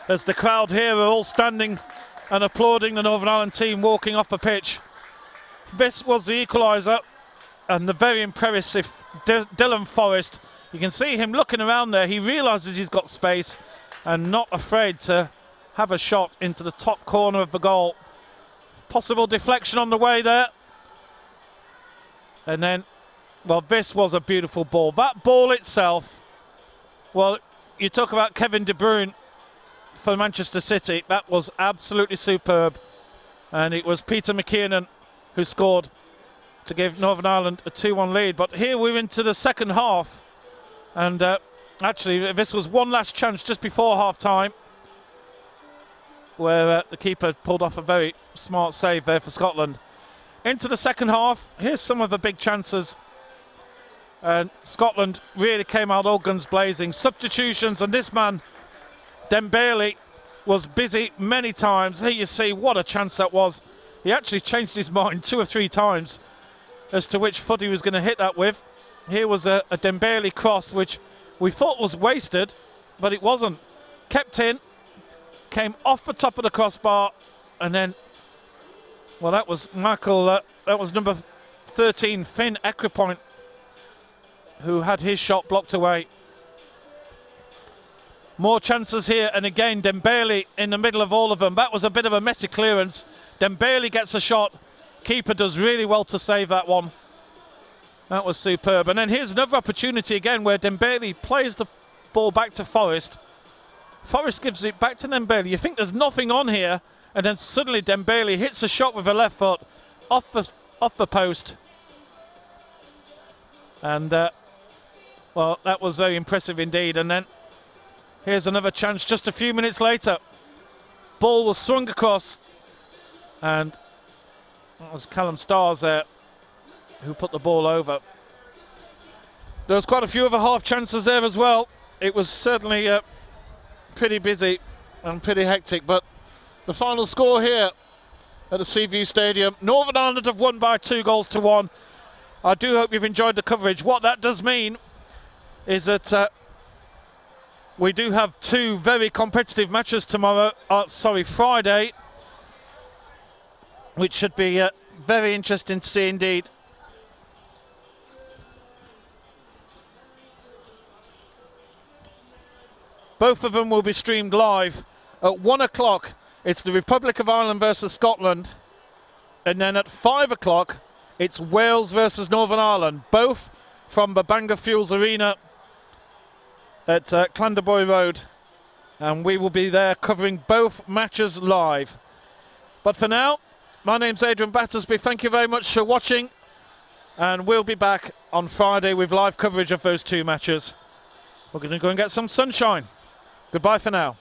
As the crowd here are all standing and applauding the Northern Ireland team walking off the pitch. This was the equaliser. And the very impressive Dylan Forrest. You can see him looking around there. He realises he's got space and not afraid to have a shot into the top corner of the goal. Possible deflection on the way there. And then, well, this was a beautiful ball. That ball itself, well, you talk about Kevin De Bruyne for Manchester City. That was absolutely superb. And it was Peter McKiernan who scored to give Northern Ireland a 2-1 lead. But here we're into the second half. And actually, this was one last chance just before half-time, where the keeper pulled off a very smart save there for Scotland. Into the second half, here's some of the big chances. And Scotland really came out all guns blazing. Substitutions, and this man, Dembele, was busy many times. Here you see what a chance that was. He actually changed his mind 2 or 3 times as to which foot he was going to hit that with. Here was a Dembele cross, which we thought was wasted, but it wasn't. Kept in, came off the top of the crossbar, and then, well, that was Michael, that was number 13, Finn Equipoint, who had his shot blocked away. More chances here, and again, Dembele in the middle of all of them. That was a bit of a messy clearance. Dembele gets a shot. Keeper does really well to save that one. That was superb. And then here's another opportunity again where Dembele plays the ball back to Forrest. Forrest gives it back to Dembele. You think there's nothing on here, and then suddenly Dembele hits a shot with a left foot off the post. And, well, that was very impressive indeed. And then here's another chance just a few minutes later. Ball was swung across, and that was Callum Stars there who put the ball over. There was quite a few other half chances there as well. It was certainly pretty busy and pretty hectic, but the final score here at the Seaview Stadium, Northern Ireland have won by 2-1. I do hope you've enjoyed the coverage. What that does mean is that we do have 2 very competitive matches tomorrow, Friday. which should be very interesting to see indeed. Both of them will be streamed live. At 1 o'clock, it's the Republic of Ireland versus Scotland. And then at 5 o'clock, it's Wales versus Northern Ireland. Both from the Bangor Fuels Arena at Clandeboy Road. And we will be there covering both matches live. But for now, my name's Adrian Battersby. Thank you very much for watching. And we'll be back on Friday with live coverage of those two matches. We're going to go and get some sunshine. Goodbye for now.